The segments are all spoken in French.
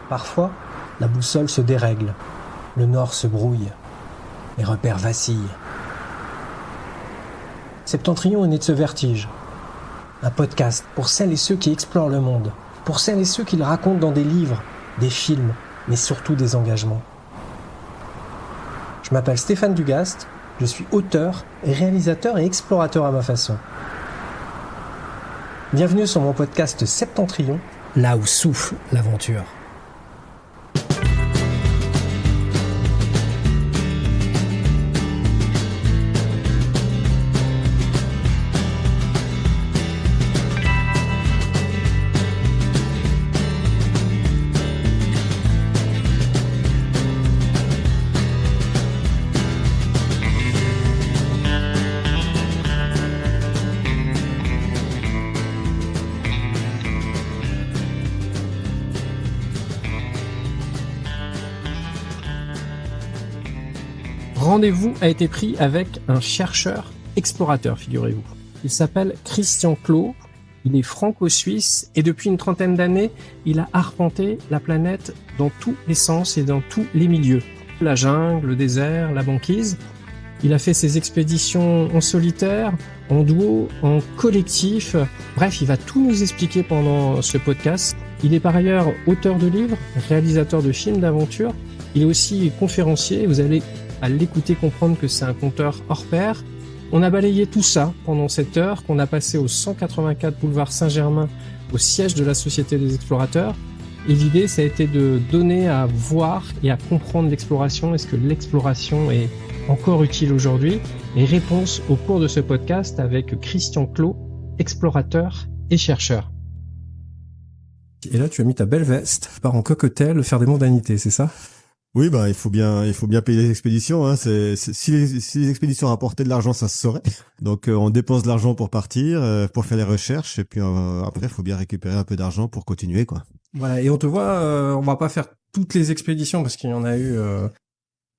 Parfois, la boussole se dérègle, le nord se brouille, les repères vacillent. Septentrion est né de ce vertige. Un podcast pour celles et ceux qui explorent le monde, pour celles et ceux qui le racontent dans des livres, des films, mais surtout des engagements. Je m'appelle Stéphane Dugast, je suis auteur, réalisateur et explorateur à ma façon. Bienvenue sur mon podcast Septentrion, là où souffle l'aventure. Rendez-vous a été pris avec un chercheur explorateur, figurez-vous. Il s'appelle Christian Clot, il est franco-suisse et depuis une trentaine d'années, il a arpenté la planète dans tous les sens et dans tous les milieux. La jungle, le désert, la banquise. Il a fait ses expéditions en solitaire, en duo, en collectif. Bref, il va tout nous expliquer pendant ce podcast. Il est par ailleurs auteur de livres, réalisateur de films d'aventure. Il est aussi conférencier. Vous allez à l'écouter comprendre que c'est un conteur hors pair. On a balayé tout ça pendant cette heure qu'on a passé au 184 boulevard Saint-Germain, au siège de la Société des Explorateurs. Et l'idée, ça a été de donner à voir et à comprendre l'exploration. Est-ce que l'exploration est encore utile aujourd'hui? Et réponse au cours de ce podcast avec Christian Clot, explorateur et chercheur. Et là, tu as mis ta belle veste, part en cocktail, faire des mondanités, c'est ça? Oui, il faut bien payer les expéditions, hein. Si les expéditions rapportaient de l'argent, ça se saurait. Donc, on dépense de l'argent pour partir, pour faire les recherches, et puis après, il faut bien récupérer un peu d'argent pour continuer, quoi. Voilà. Et on te voit, on va pas faire toutes les expéditions parce qu'il y en a eu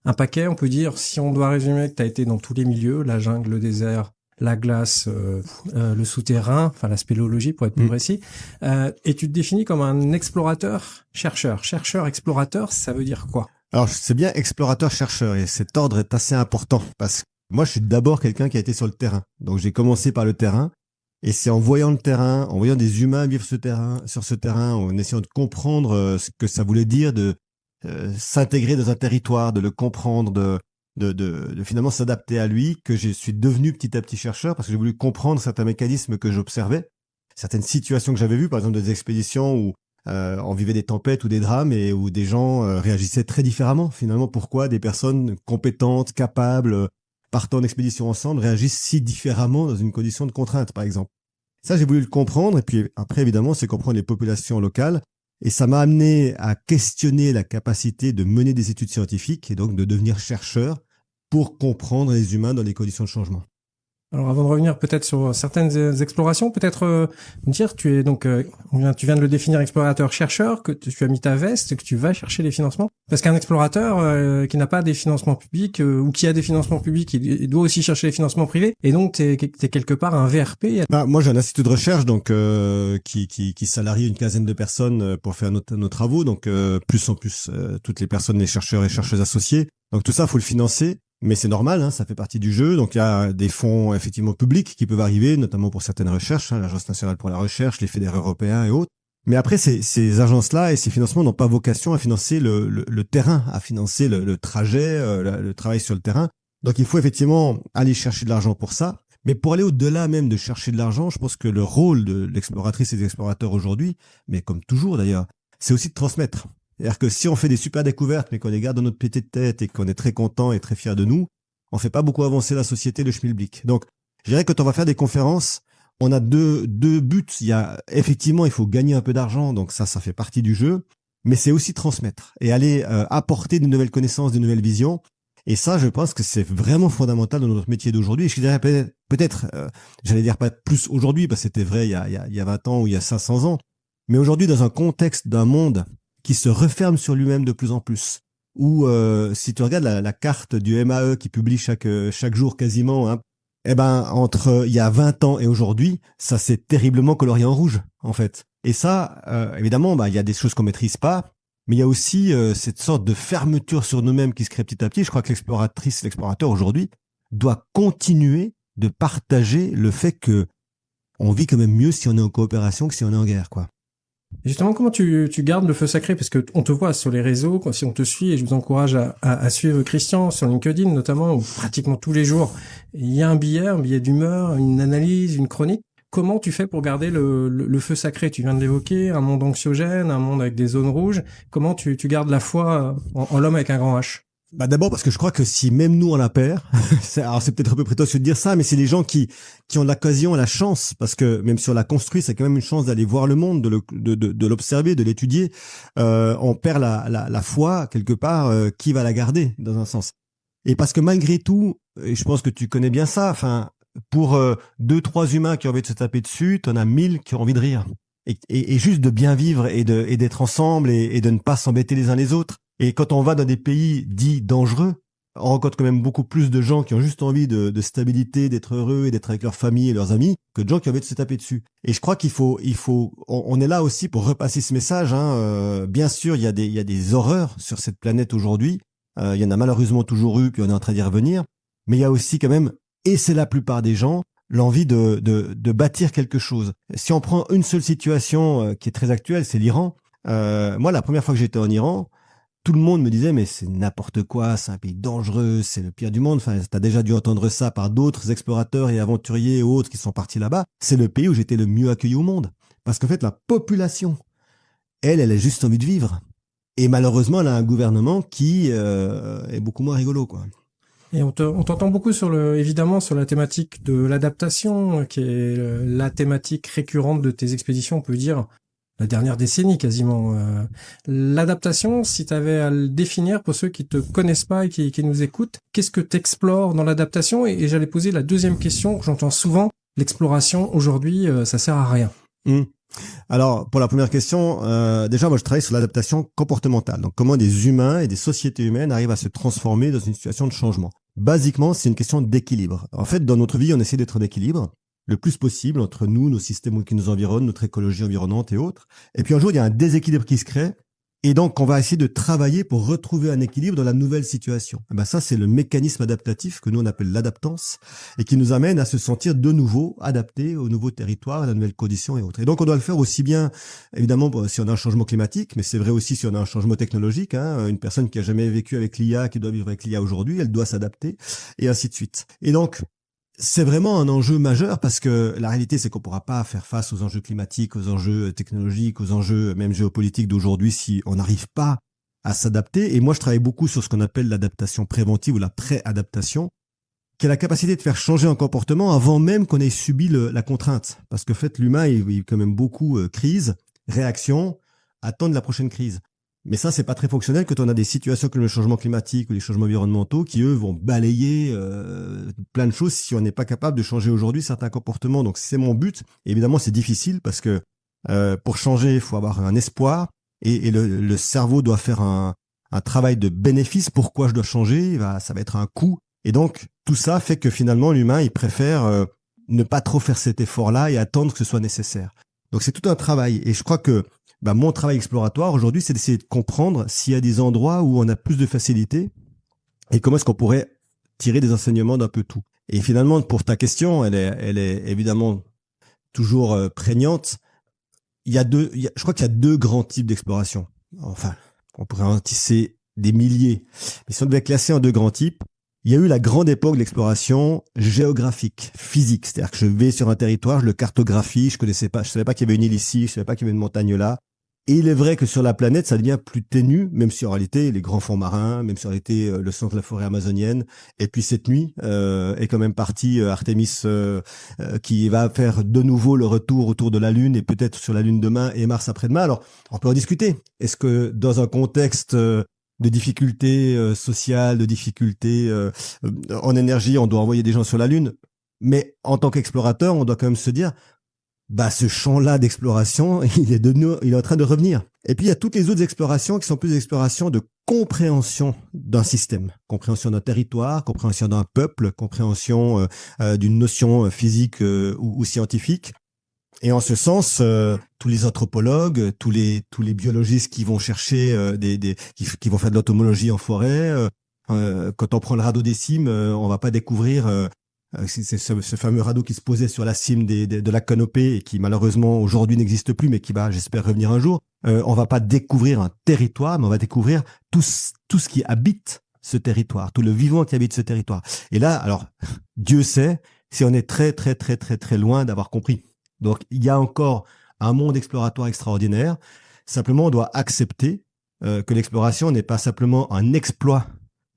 un paquet. On peut dire, si on doit résumer, que tu as été dans tous les milieux, la jungle, le désert, la glace, le souterrain, enfin la spéléologie pour être plus précis. Et tu te définis comme un explorateur-chercheur. Chercheur-explorateur, ça veut dire quoi? Alors, c'est bien explorateur-chercheur, et cet ordre est assez important, parce que moi, je suis d'abord quelqu'un qui a été sur le terrain. Donc, j'ai commencé par le terrain, et c'est en voyant le terrain, en voyant des humains vivre sur ce terrain, en essayant de comprendre ce que ça voulait dire de s'intégrer dans un territoire, de le comprendre, de finalement s'adapter à lui, que je suis devenu petit à petit chercheur, parce que j'ai voulu comprendre certains mécanismes que j'observais, certaines situations que j'avais vues, par exemple des expéditions où on vivait des tempêtes ou des drames et où des gens réagissaient très différemment. Finalement, pourquoi des personnes compétentes, capables, partant en expédition ensemble, réagissent si différemment dans une condition de contrainte, par exemple. Ça, j'ai voulu le comprendre. Et puis après, évidemment, c'est comprendre les populations locales. Et ça m'a amené à questionner la capacité de mener des études scientifiques et donc de devenir chercheur pour comprendre les humains dans les conditions de changement. Alors avant de revenir peut-être sur certaines explorations, peut-être dire tu es donc tu viens de le définir explorateur-chercheur, que tu as mis ta veste, que tu vas chercher les financements. Parce qu'un explorateur qui n'a pas des financements publics ou qui a des financements publics, il doit aussi chercher les financements privés. Et donc t'es quelque part un VRP. Moi j'ai un institut de recherche donc qui salarie une quinzaine de personnes pour faire nos travaux. Donc plus en plus toutes les personnes, les chercheurs et chercheuses associés. Donc tout ça faut le financer. Mais c'est normal, hein, ça fait partie du jeu. Donc il y a des fonds effectivement publics qui peuvent arriver, notamment pour certaines recherches, hein, l'Agence nationale pour la recherche, les fédérés européens et autres. Mais après, ces agences-là et ces financements n'ont pas vocation à financer le terrain, à financer le trajet, le travail sur le terrain. Donc il faut effectivement aller chercher de l'argent pour ça. Mais pour aller au-delà même de chercher de l'argent, je pense que le rôle de l'exploratrice et des explorateurs aujourd'hui, mais comme toujours d'ailleurs, c'est aussi de transmettre. C'est-à-dire que si on fait des super découvertes, mais qu'on les garde dans notre petite tête et qu'on est très content et très fier de nous, on fait pas beaucoup avancer la société, le schmilblick. Donc, je dirais que quand on va faire des conférences, on a deux buts. Effectivement, il faut gagner un peu d'argent, donc ça fait partie du jeu. Mais c'est aussi transmettre et aller apporter de nouvelles connaissances, de nouvelles visions. Et ça, je pense que c'est vraiment fondamental dans notre métier d'aujourd'hui. Et je dirais peut-être, j'allais dire pas plus aujourd'hui, parce que c'était vrai il y a 20 ans ou il y a 500 ans. Mais aujourd'hui, dans un contexte d'un monde qui se referme sur lui-même de plus en plus, où si tu regardes la carte du MAE qui publie chaque jour quasiment, hein, entre il y a 20 ans et aujourd'hui, ça s'est terriblement colorié en rouge, en fait. Et ça, évidemment, il y a des choses qu'on maîtrise pas, mais il y a aussi cette sorte de fermeture sur nous-mêmes qui se crée petit à petit. Je crois que l'exploratrice, l'explorateur aujourd'hui doit continuer de partager le fait que on vit quand même mieux si on est en coopération que si on est en guerre, quoi. Et justement, comment tu gardes le feu sacré? Parce que on te voit sur les réseaux, si on te suit, et je vous encourage à suivre Christian sur LinkedIn notamment, où pratiquement tous les jours, il y a un billet d'humeur, une analyse, une chronique. Comment tu fais pour garder le feu sacré? Tu viens de l'évoquer, un monde anxiogène, un monde avec des zones rouges. Comment tu gardes la foi en l'homme avec un grand H? Bah d'abord parce que je crois que si même nous on la perd, alors c'est peut-être un peu prétentieux de dire ça, mais c'est les gens qui ont l'occasion, la chance, parce que même si on l'a construit, c'est quand même une chance d'aller voir le monde, de l'observer, de l'étudier. On perd la foi quelque part. Qui va la garder dans un sens? Et parce que malgré tout, et je pense que tu connais bien ça. Enfin, pour 2-3 humains qui ont envie de se taper dessus, t'en as 1000 qui ont envie de rire. Et juste de bien vivre et d'être ensemble et de ne pas s'embêter les uns les autres. Et quand on va dans des pays dits dangereux, on rencontre quand même beaucoup plus de gens qui ont juste envie de stabilité, d'être heureux et d'être avec leur famille et leurs amis, que de gens qui ont envie de se taper dessus. Et je crois on est là aussi pour repasser ce message. Bien sûr, il y a des horreurs sur cette planète aujourd'hui. Il y en a malheureusement toujours eu, puis on est en train d'y revenir. Mais il y a aussi quand même, et c'est la plupart des gens, l'envie de bâtir quelque chose. Si on prend une seule situation qui est très actuelle, c'est l'Iran. Moi, la première fois que j'étais en Iran, tout le monde me disait mais c'est n'importe quoi, c'est un pays dangereux, c'est le pire du monde. Enfin, t'as déjà dû entendre ça par d'autres explorateurs et aventuriers et autres qui sont partis là-bas. C'est le pays où j'étais le mieux accueilli au monde. Parce qu'en fait, la population, elle a juste envie de vivre. Et malheureusement, elle a un gouvernement qui est beaucoup moins rigolo, quoi. Et on t'entend beaucoup évidemment sur la thématique de l'adaptation, qui est la thématique récurrente de tes expéditions, on peut dire. La dernière décennie quasiment. L'adaptation, si tu avais à le définir pour ceux qui te connaissent pas et qui nous écoutent, qu'est-ce que tu explores dans l'adaptation? Et j'allais poser la deuxième question que j'entends souvent. L'exploration, aujourd'hui, ça sert à rien. Alors, pour la première question, déjà, moi, je travaille sur l'adaptation comportementale. Donc, comment des humains et des sociétés humaines arrivent à se transformer dans une situation de changement. Basiquement, c'est une question d'équilibre. En fait, dans notre vie, on essaie d'être en équilibre le plus possible entre nous, nos systèmes qui nous environnent, notre écologie environnante et autres. Et puis un jour, il y a un déséquilibre qui se crée. Et donc, on va essayer de travailler pour retrouver un équilibre dans la nouvelle situation. Et ben ça, c'est le mécanisme adaptatif que nous, on appelle l'adaptance et qui nous amène à se sentir de nouveau adaptés aux nouveaux territoires, à la nouvelle condition et autres. Et donc, on doit le faire aussi bien, évidemment, si on a un changement climatique, mais c'est vrai aussi si on a un changement technologique. Une personne qui a jamais vécu avec l'IA, qui doit vivre avec l'IA aujourd'hui, elle doit s'adapter et ainsi de suite. Et donc, c'est vraiment un enjeu majeur parce que la réalité, c'est qu'on pourra pas faire face aux enjeux climatiques, aux enjeux technologiques, aux enjeux même géopolitiques d'aujourd'hui si on n'arrive pas à s'adapter. Et moi, je travaille beaucoup sur ce qu'on appelle l'adaptation préventive ou la pré-adaptation, qui est la capacité de faire changer un comportement avant même qu'on ait subi la contrainte. Parce que, en fait, l'humain, il vit quand même beaucoup crise, réaction, attendre la prochaine crise. Mais ça, c'est pas très fonctionnel quand on a des situations comme le changement climatique ou les changements environnementaux qui, eux, vont balayer plein de choses si on n'est pas capable de changer aujourd'hui certains comportements. Donc, c'est mon but. Et évidemment, c'est difficile parce que pour changer, il faut avoir un espoir et le cerveau doit faire un travail de bénéfice. Pourquoi je dois changer? Ça va être un coût. Et donc, tout ça fait que finalement, l'humain, il préfère ne pas trop faire cet effort-là et attendre que ce soit nécessaire. Donc, c'est tout un travail. Et je crois que mon travail exploratoire aujourd'hui, c'est d'essayer de comprendre s'il y a des endroits où on a plus de facilité et comment est-ce qu'on pourrait tirer des enseignements d'un peu tout. Et finalement, pour ta question, elle est évidemment toujours prégnante. Je crois qu'il y a deux grands types d'exploration. Enfin, on pourrait en tisser des milliers. Mais si on devait classer en deux grands types, il y a eu la grande époque de l'exploration géographique, physique. C'est-à-dire que je vais sur un territoire, je le cartographie, je savais pas qu'il y avait une île ici, je savais pas qu'il y avait une montagne là. Et il est vrai que sur la planète, ça devient plus ténu, même si en réalité, les grands fonds marins, même si en réalité, le centre de la forêt amazonienne. Et puis cette nuit, est quand même partie Artemis, qui va faire de nouveau le retour autour de la Lune et peut-être sur la Lune demain et Mars après-demain. Alors, on peut en discuter. Est-ce que dans un contexte de difficultés sociales, de difficultés en énergie, on doit envoyer des gens sur la Lune? Mais en tant qu'explorateur, on doit quand même se dire, ce champ-là d'exploration, il est en train de revenir. Et puis, il y a toutes les autres explorations qui sont plus des explorations de compréhension d'un système, compréhension d'un territoire, compréhension d'un peuple, compréhension d'une notion physique ou scientifique. Et en ce sens, tous les anthropologues, tous les biologistes qui vont chercher qui vont faire de l'entomologie en forêt, quand on prend le radeau des cimes, on va pas découvrir c'est ce fameux radeau qui se posait sur la cime de la canopée et qui malheureusement aujourd'hui n'existe plus, mais qui va, j'espère, revenir un jour. On va pas découvrir un territoire, mais on va découvrir tout ce qui habite ce territoire, tout le vivant qui habite ce territoire. Et là, alors, Dieu sait si on est très, très, très, très, très loin d'avoir compris. Donc, il y a encore un monde exploratoire extraordinaire. Simplement, on doit accepter que l'exploration n'est pas simplement un exploit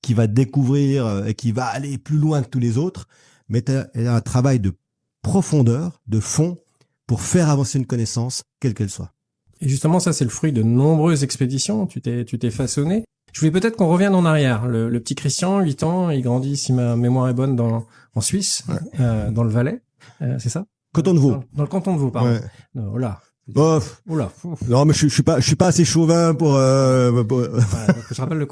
qui va découvrir et qui va aller plus loin que tous les autres, mais il y a un travail de profondeur, de fond, pour faire avancer une connaissance, quelle qu'elle soit. Et justement, ça, c'est le fruit de nombreuses expéditions. Tu t'es façonné. Je voulais peut-être qu'on revienne en arrière. Le petit Christian, 8 ans, il grandit, si ma mémoire est bonne, en Suisse, ouais. Dans le Valais, c'est ça? Canton de Vaud. Dans le canton de Vaud, pardon. Ouais. Oh là. Bof. Oula. Non, mais je suis pas assez chauvin pour. Je rappelle le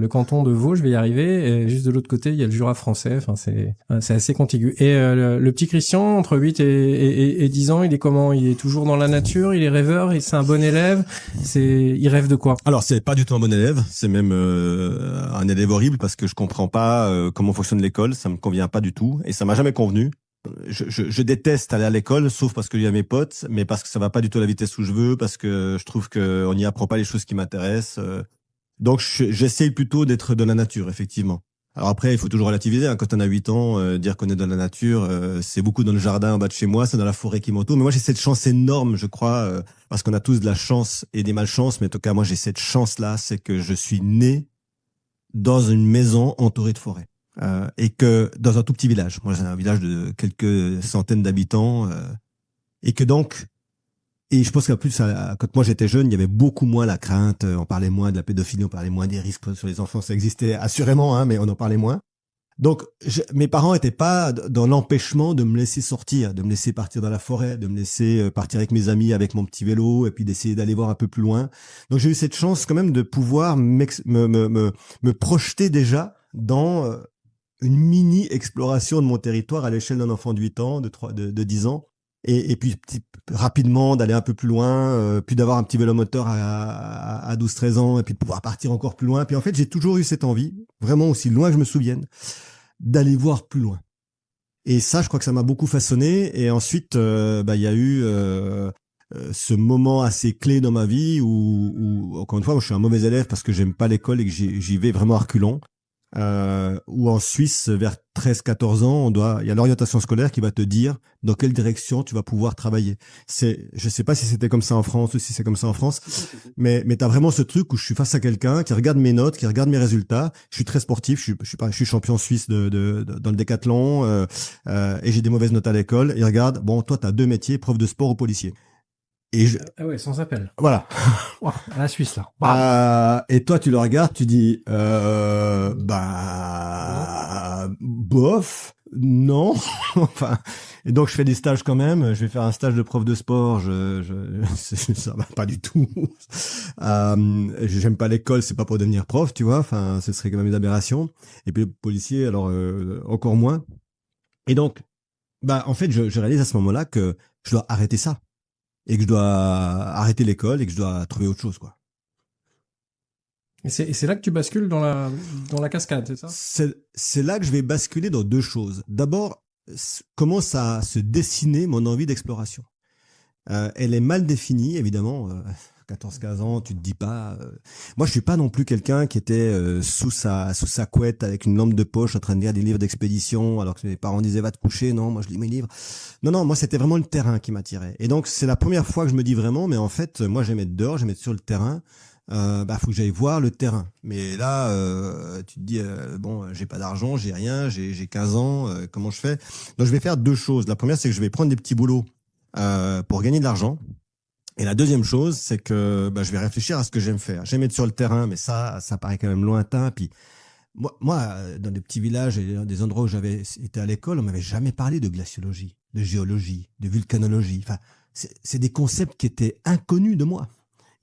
canton de Vaud, je vais y arriver. Et juste de l'autre côté, il y a le Jura français. Enfin, c'est assez contigu. Et le petit Christian, entre 8 et 10 ans, il est comment? Il est toujours dans la nature. Il est rêveur. C'est un bon élève. Il rêve de quoi? Alors, c'est pas du tout un bon élève. C'est même un élève horrible parce que je comprends pas comment fonctionne l'école. Ça me convient pas du tout et ça m'a jamais convenu. Je déteste aller à l'école, sauf parce qu'il y a mes potes, mais parce que ça va pas du tout à la vitesse où je veux, parce que je trouve qu'on n'y apprend pas les choses qui m'intéressent. Donc, j'essaye plutôt d'être dans la nature, effectivement. Alors après, il faut toujours relativiser. Hein. Quand on a 8 ans, dire qu'on est dans la nature, c'est beaucoup dans le jardin en bas de chez moi, c'est dans la forêt qui m'entoure. Mais moi, j'ai cette chance énorme, je crois, parce qu'on a tous de la chance et des malchances. Mais en tout cas, moi, j'ai cette chance-là, c'est que je suis né dans une maison entourée de forêts. Et que dans un tout petit village, moi j'ai un village de quelques centaines d'habitants, et que donc, et je pense qu'en plus, quand moi j'étais jeune, il y avait beaucoup moins la crainte, on parlait moins de la pédophilie, on parlait moins des risques sur les enfants, ça existait assurément, hein, mais on en parlait moins. Donc, mes parents étaient pas dans l'empêchement de me laisser sortir, de me laisser partir dans la forêt, de me laisser partir avec mes amis, avec mon petit vélo, et puis d'essayer d'aller voir un peu plus loin. Donc, j'ai eu cette chance quand même de pouvoir me projeter déjà dans une mini exploration de mon territoire à l'échelle d'un enfant de 8 ans, de 10 ans, et puis rapidement d'aller un peu plus loin, puis d'avoir un petit vélomoteur à 12-13 ans, et puis de pouvoir partir encore plus loin. Puis en fait, j'ai toujours eu cette envie, vraiment aussi loin que je me souvienne, d'aller voir plus loin. Et ça, je crois que ça m'a beaucoup façonné. Et ensuite, il y a eu ce moment assez clé dans ma vie où encore une fois, moi, je suis un mauvais élève parce que j'aime pas l'école et que j'y vais vraiment à reculons. Où en Suisse, vers 13-14 ans, il y a l'orientation scolaire qui va te dire dans quelle direction tu vas pouvoir travailler. Je sais pas si c'était comme ça en France ou si c'est comme ça en France, mais t'as vraiment ce truc où je suis face à quelqu'un qui regarde mes notes, qui regarde mes résultats. Je suis très sportif, je suis champion suisse dans le décathlon, et j'ai des mauvaises notes à l'école. Il regarde, bon, toi t'as 2 métiers, prof de sport ou policier. Ah ouais, sans appel. Voilà. Wow, à la Suisse, là. Et toi, tu le regardes, tu dis, bof, non. Enfin, et donc je fais des stages quand même. Je vais faire un stage de prof de sport. Ça va pas du tout. J'aime pas l'école, c'est pas pour devenir prof, tu vois. Enfin, ce serait quand même une aberration. Et puis le policier, alors encore moins. Et donc, en fait, je réalise à ce moment-là que je dois arrêter ça. Et que je dois arrêter l'école et que je dois trouver autre chose, quoi. Et c'est là que tu bascules dans la cascade, c'est ça? C'est là que je vais basculer dans 2 choses. D'abord, commence à se dessiner mon envie d'exploration. Elle est mal définie, évidemment. 14-15 ans, tu te dis pas... Moi, je suis pas non plus quelqu'un qui était sous sa couette avec une lampe de poche en train de lire des livres d'expédition alors que mes parents disaient va te coucher. Non, moi je lis mes livres. Non, moi c'était vraiment le terrain qui m'attirait. Et donc c'est la première fois que je me dis vraiment, mais en fait, moi j'aimais être dehors, j'aimais être sur le terrain. Faut que j'aille voir le terrain. Mais là, tu te dis bon, j'ai pas d'argent, j'ai rien, j'ai 15 ans, comment je fais? Donc je vais faire 2 choses. La première, c'est que je vais prendre des petits boulots pour gagner de l'argent. Et la deuxième chose, c'est que je vais réfléchir à ce que j'aime faire. J'aime être sur le terrain, mais ça paraît quand même lointain. Puis moi, dans des petits villages et dans des endroits où j'avais été à l'école, on m'avait jamais parlé de glaciologie, de géologie, de vulcanologie. Enfin, c'est des concepts qui étaient inconnus de moi.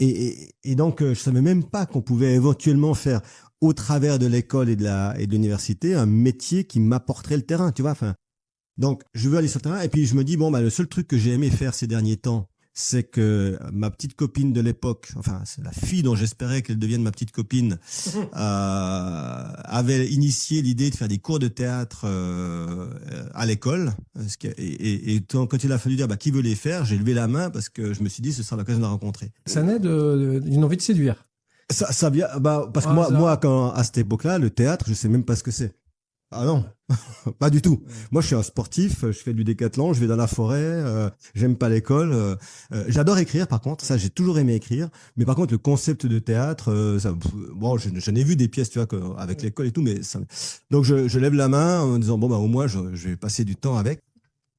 Et donc, je savais même pas qu'on pouvait éventuellement faire, au travers de l'école et de l'université, un métier qui m'apporterait le terrain, tu vois. Enfin, Donc, je veux aller sur le terrain et puis je me dis, bon, bah, le seul truc que j'ai aimé faire ces derniers temps, c'est que ma petite copine de l'époque, enfin, c'est la fille dont j'espérais qu'elle devienne ma petite copine, avait initié l'idée de faire des cours de théâtre à l'école. Et quand il a fallu dire, bah, qui veut les faire, j'ai levé la main parce que je me suis dit, ce sera l'occasion de la rencontrer. Ça naît d'une envie de séduire. Ça vient, bah, parce que moi, à cette époque-là, le théâtre, je sais même pas ce que c'est. Ah non, pas du tout. Moi, je suis un sportif, je fais du décathlon, je vais dans la forêt, j'aime pas l'école. J'adore écrire, par contre, ça, j'ai toujours aimé écrire. Mais par contre, le concept de théâtre, bon, j'en ai vu des pièces, tu vois, avec l'école et tout, mais ça. Donc, je lève la main en disant, bon, bah, au moins, je vais passer du temps avec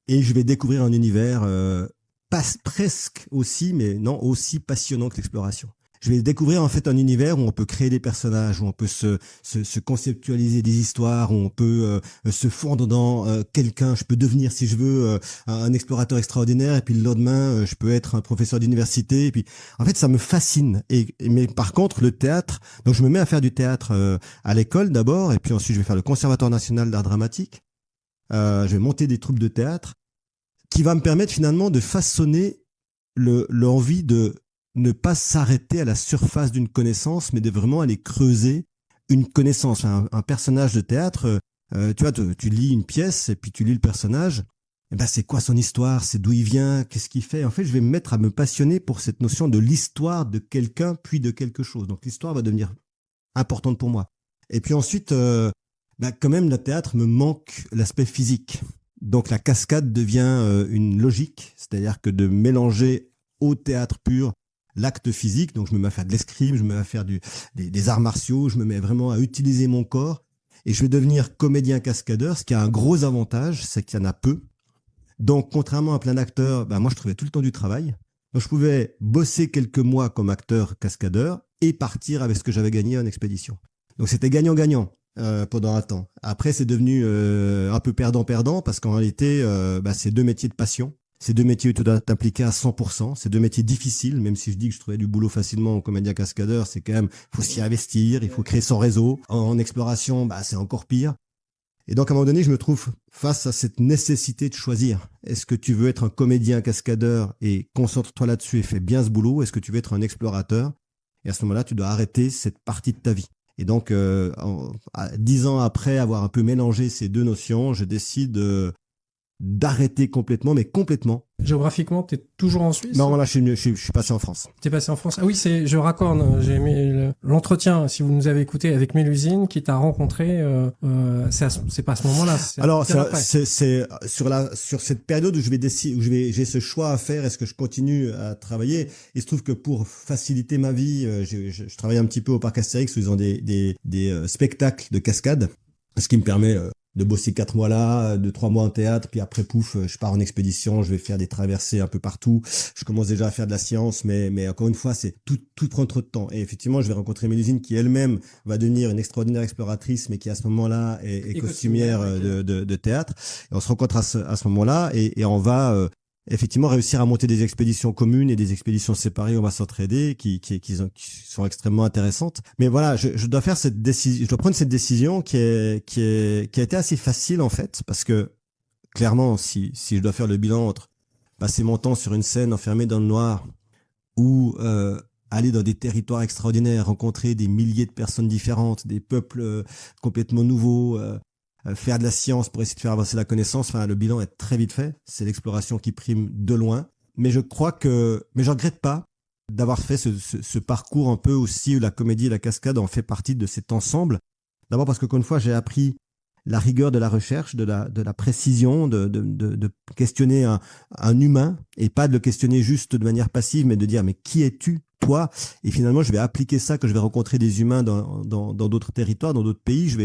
et je vais découvrir un univers presque aussi, mais non, aussi passionnant que l'exploration. Je vais découvrir en fait un univers où on peut créer des personnages, où on peut se conceptualiser des histoires, où on peut se fondre dans quelqu'un. Je peux devenir, si je veux, un explorateur extraordinaire, et puis le lendemain, je peux être un professeur d'université. Et puis, en fait, ça me fascine. Mais par contre, le théâtre, donc je me mets à faire du théâtre à l'école d'abord, et puis ensuite je vais faire le Conservatoire national d'art dramatique. Je vais monter des troupes de théâtre, qui va me permettre finalement de façonner l'envie de ne pas s'arrêter à la surface d'une connaissance, mais de vraiment aller creuser une connaissance. Un personnage de théâtre, tu vois, tu lis une pièce et puis tu lis le personnage. Et ben, c'est quoi son histoire? C'est d'où il vient? Qu'est-ce qu'il fait? En fait, je vais me mettre à me passionner pour cette notion de l'histoire de quelqu'un puis de quelque chose. Donc, l'histoire va devenir importante pour moi. Et puis ensuite, quand même, le théâtre me manque l'aspect physique. Donc, la cascade devient une logique, c'est-à-dire que de mélanger au théâtre pur l'acte physique, donc je me mets à faire de l'escrime, je me mets à faire des arts martiaux, je me mets vraiment à utiliser mon corps et je vais devenir comédien cascadeur, ce qui a un gros avantage, c'est qu'il y en a peu. Donc contrairement à plein d'acteurs, moi je trouvais tout le temps du travail. Donc je pouvais bosser quelques mois comme acteur cascadeur et partir avec ce que j'avais gagné en expédition. Donc c'était gagnant-gagnant pendant un temps. Après c'est devenu un peu perdant-perdant parce qu'en réalité c'est deux métiers de passion. Ces deux métiers où tu dois t'impliquer à 100%. C'est deux métiers difficiles, même si je dis que je trouvais du boulot facilement en comédien cascadeur, c'est quand même, faut s'y investir, il faut créer son réseau. En exploration, c'est encore pire. Et donc, à un moment donné, je me trouve face à cette nécessité de choisir. Est-ce que tu veux être un comédien cascadeur et concentre-toi là-dessus et fais bien ce boulot? Est-ce que tu veux être un explorateur? Et à ce moment-là, tu dois arrêter cette partie de ta vie. Et donc, 10 ans après avoir un peu mélangé ces deux notions, je décide d'arrêter complètement, mais complètement. Géographiquement, t'es toujours en Suisse? Non, là, je suis passé en France. T'es passé en France. Ah oui, je raccorde. J'ai aimé l'entretien, si vous nous avez écouté, avec Mélusine, qui t'a rencontré. C'est pas à ce moment-là. Alors, c'est sur cette période où j'ai ce choix à faire. Est-ce que je continue à travailler? Il se trouve que pour faciliter ma vie, je travaille un petit peu au parc Astérix où ils ont des spectacles de cascade, ce qui me permet de bosser 4 mois là, 3 mois en théâtre, puis après pouf, je pars en expédition, je vais faire des traversées un peu partout. Je commence déjà à faire de la science, mais encore une fois, c'est tout prend trop de temps. Et effectivement, je vais rencontrer Mélusine qui elle-même va devenir une extraordinaire exploratrice, mais qui à ce moment-là est costumière de théâtre. Et on se rencontre à ce moment-là et on va effectivement réussir à monter des expéditions communes et des expéditions séparées, on va s'entraider, qui sont extrêmement intéressantes. Mais voilà, je dois faire cette décision, je dois prendre cette décision qui a été assez facile en fait, parce que clairement, si je dois faire le bilan entre passer mon temps sur une scène enfermé dans le noir ou aller dans des territoires extraordinaires, rencontrer des milliers de personnes différentes, des peuples complètement nouveaux, faire de la science pour essayer de faire avancer la connaissance, le bilan est très vite fait. C'est l'exploration qui prime de loin. Mais je regrette pas d'avoir fait ce parcours un peu aussi où la comédie et la cascade en fait partie de cet ensemble. D'abord parce que, encore une fois, j'ai appris la rigueur de la recherche, de la précision, de questionner un humain et pas de le questionner juste de manière passive, mais de dire, mais qui es-tu, toi? Et finalement, je vais appliquer ça quand je vais rencontrer des humains dans d'autres territoires, dans d'autres pays. Je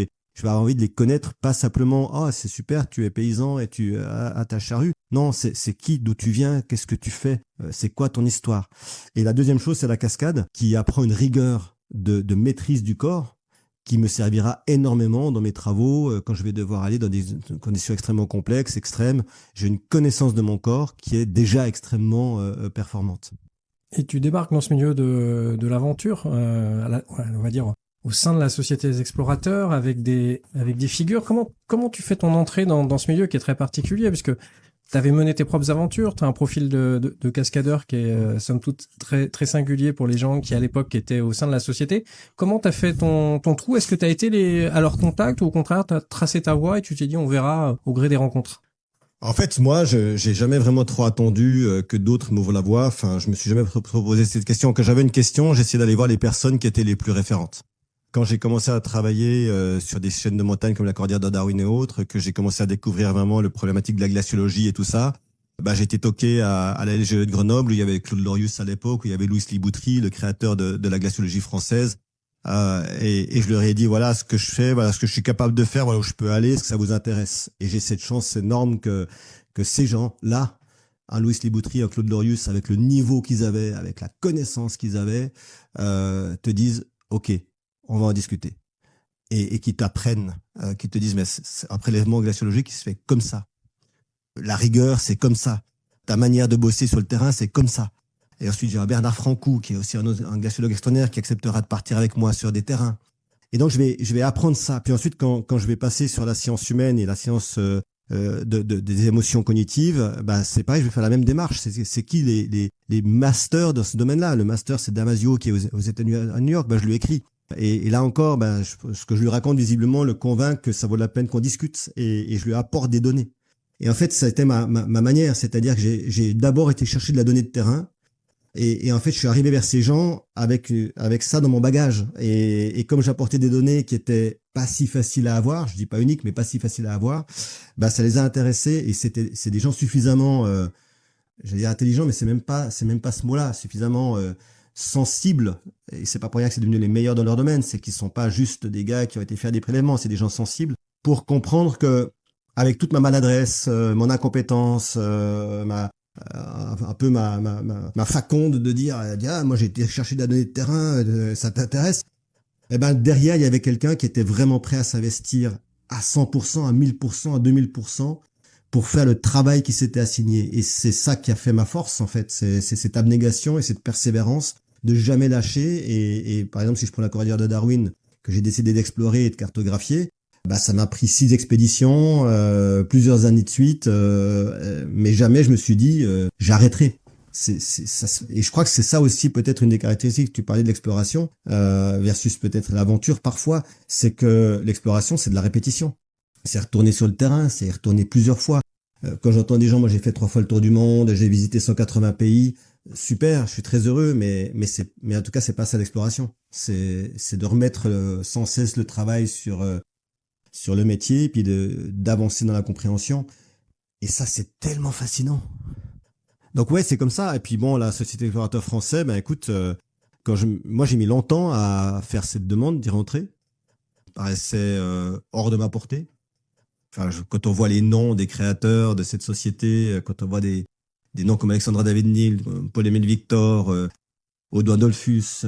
vais avoir envie de les connaître, pas simplement « Oh, c'est super, tu es paysan et tu as ta charrue ». Non, c'est qui, d'où tu viens, qu'est-ce que tu fais, c'est quoi ton histoire. Et la deuxième chose, c'est la cascade, qui apprend une rigueur de maîtrise du corps, qui me servira énormément dans mes travaux, quand je vais devoir aller dans des conditions extrêmement complexes, extrêmes. J'ai une connaissance de mon corps qui est déjà extrêmement performante. Et tu débarques dans ce milieu de l'aventure, on va dire au sein de la Société des Explorateurs avec des figures. Comment tu fais ton entrée dans ce milieu qui est très particulier, puisque tu avais mené tes propres aventures, tu as un profil de cascadeur qui est somme toute très très singulier pour les gens qui à l'époque étaient au sein de la société. Comment tu as fait ton trou? Est-ce que tu as été à leur contact, ou au contraire tu as tracé ta voie et tu t'es dit on verra au gré des rencontres? En fait, moi, j'ai jamais vraiment trop attendu que d'autres m'ouvrent la voie. Enfin, je me suis jamais trop posé cette question. Quand j'avais une question, j'essayais d'aller voir les personnes qui étaient les plus référentes. Quand j'ai commencé à travailler sur des chaînes de montagne comme la Cordillère de Darwin et autres, que j'ai commencé à découvrir vraiment le problématique de la glaciologie et tout ça, bah, j'ai été toqué à la LGE de Grenoble, où il y avait Claude Lorius à l'époque, où il y avait Louis Liboutry, le créateur de la glaciologie française. Et je leur ai dit, voilà ce que je fais, voilà ce que je suis capable de faire, voilà où je peux aller, est-ce que ça vous intéresse? Et j'ai cette chance énorme que ces gens-là, un Louis Liboutry, un Claude Lorius, avec le niveau qu'ils avaient, avec la connaissance qu'ils avaient, te disent, OK, on va en discuter. Et qui t'apprennent, qui te disent, mais c'est un prélèvement glaciologique qui se fait comme ça. La rigueur, c'est comme ça. Ta manière de bosser sur le terrain, c'est comme ça. Et ensuite, j'ai un Bernard Francou, qui est aussi un glaciologue extraordinaire, qui acceptera de partir avec moi sur des terrains. Et donc, je vais apprendre ça. Puis ensuite, quand je vais passer sur la science humaine et la science des émotions cognitives, bah, c'est pareil, je vais faire la même démarche. C'est qui les masters dans ce domaine-là? Le master, c'est Damasio, qui est aux États-Unis à New York. Bah, je lui écris. Et là encore, bah, ce que je lui raconte, visiblement, le convainc que ça vaut la peine qu'on discute. Et je lui apporte des données. Et en fait, ça a été ma manière. C'est-à-dire que j'ai d'abord été chercher de la donnée de terrain. Et en fait, je suis arrivé vers ces gens avec ça dans mon bagage. Et comme j'apportais des données qui étaient pas si faciles à avoir, je dis pas uniques, mais pas si faciles à avoir, bah ça les a intéressés. Et c'est des gens suffisamment, j'allais dire intelligents, mais c'est même pas ce mot-là, suffisamment sensibles. Et c'est pas pour rien que c'est devenu les meilleurs dans leur domaine. C'est qu'ils sont pas juste des gars qui ont été faire des prélèvements, c'est des gens sensibles pour comprendre que avec toute ma maladresse, mon incompétence, un peu ma faconde de dire ah, moi j'ai été chercher de la donnée de terrain, ça t'intéresse? Eh ben derrière il y avait quelqu'un qui était vraiment prêt à s'investir à 100%, à 1000%, à 2000% pour faire le travail qui s'était assigné. Et c'est ça qui a fait ma force en fait, c'est cette abnégation et cette persévérance de jamais lâcher. Et par exemple, si je prends la Cordillère de Darwin que j'ai décidé d'explorer et de cartographier, bah ça m'a pris 6 expéditions, plusieurs années de suite, mais jamais je me suis dit j'arrêterai. Ça, et je crois que c'est ça aussi peut-être une des caractéristiques. Tu parlais de l'exploration versus peut-être l'aventure parfois, c'est que l'exploration c'est de la répétition. C'est retourner sur le terrain, c'est retourner plusieurs fois. Quand j'entends des gens, moi j'ai fait 3 fois le tour du monde, j'ai visité 180 pays, super, je suis très heureux, mais en tout cas c'est pas ça l'exploration. C'est de remettre sans cesse le travail sur le métier, puis d'avancer dans la compréhension. Et ça, c'est tellement fascinant. Donc ouais, c'est comme ça. Et puis bon, la Société d'Explorateurs Français, ben écoute, moi j'ai mis longtemps à faire cette demande d'y rentrer. Ça paraissait hors de ma portée. Enfin, quand on voit les noms des créateurs de cette société, quand on voit des noms comme Alexandra David-Néel, Paul-Émile Victor, Audouin Dollfus,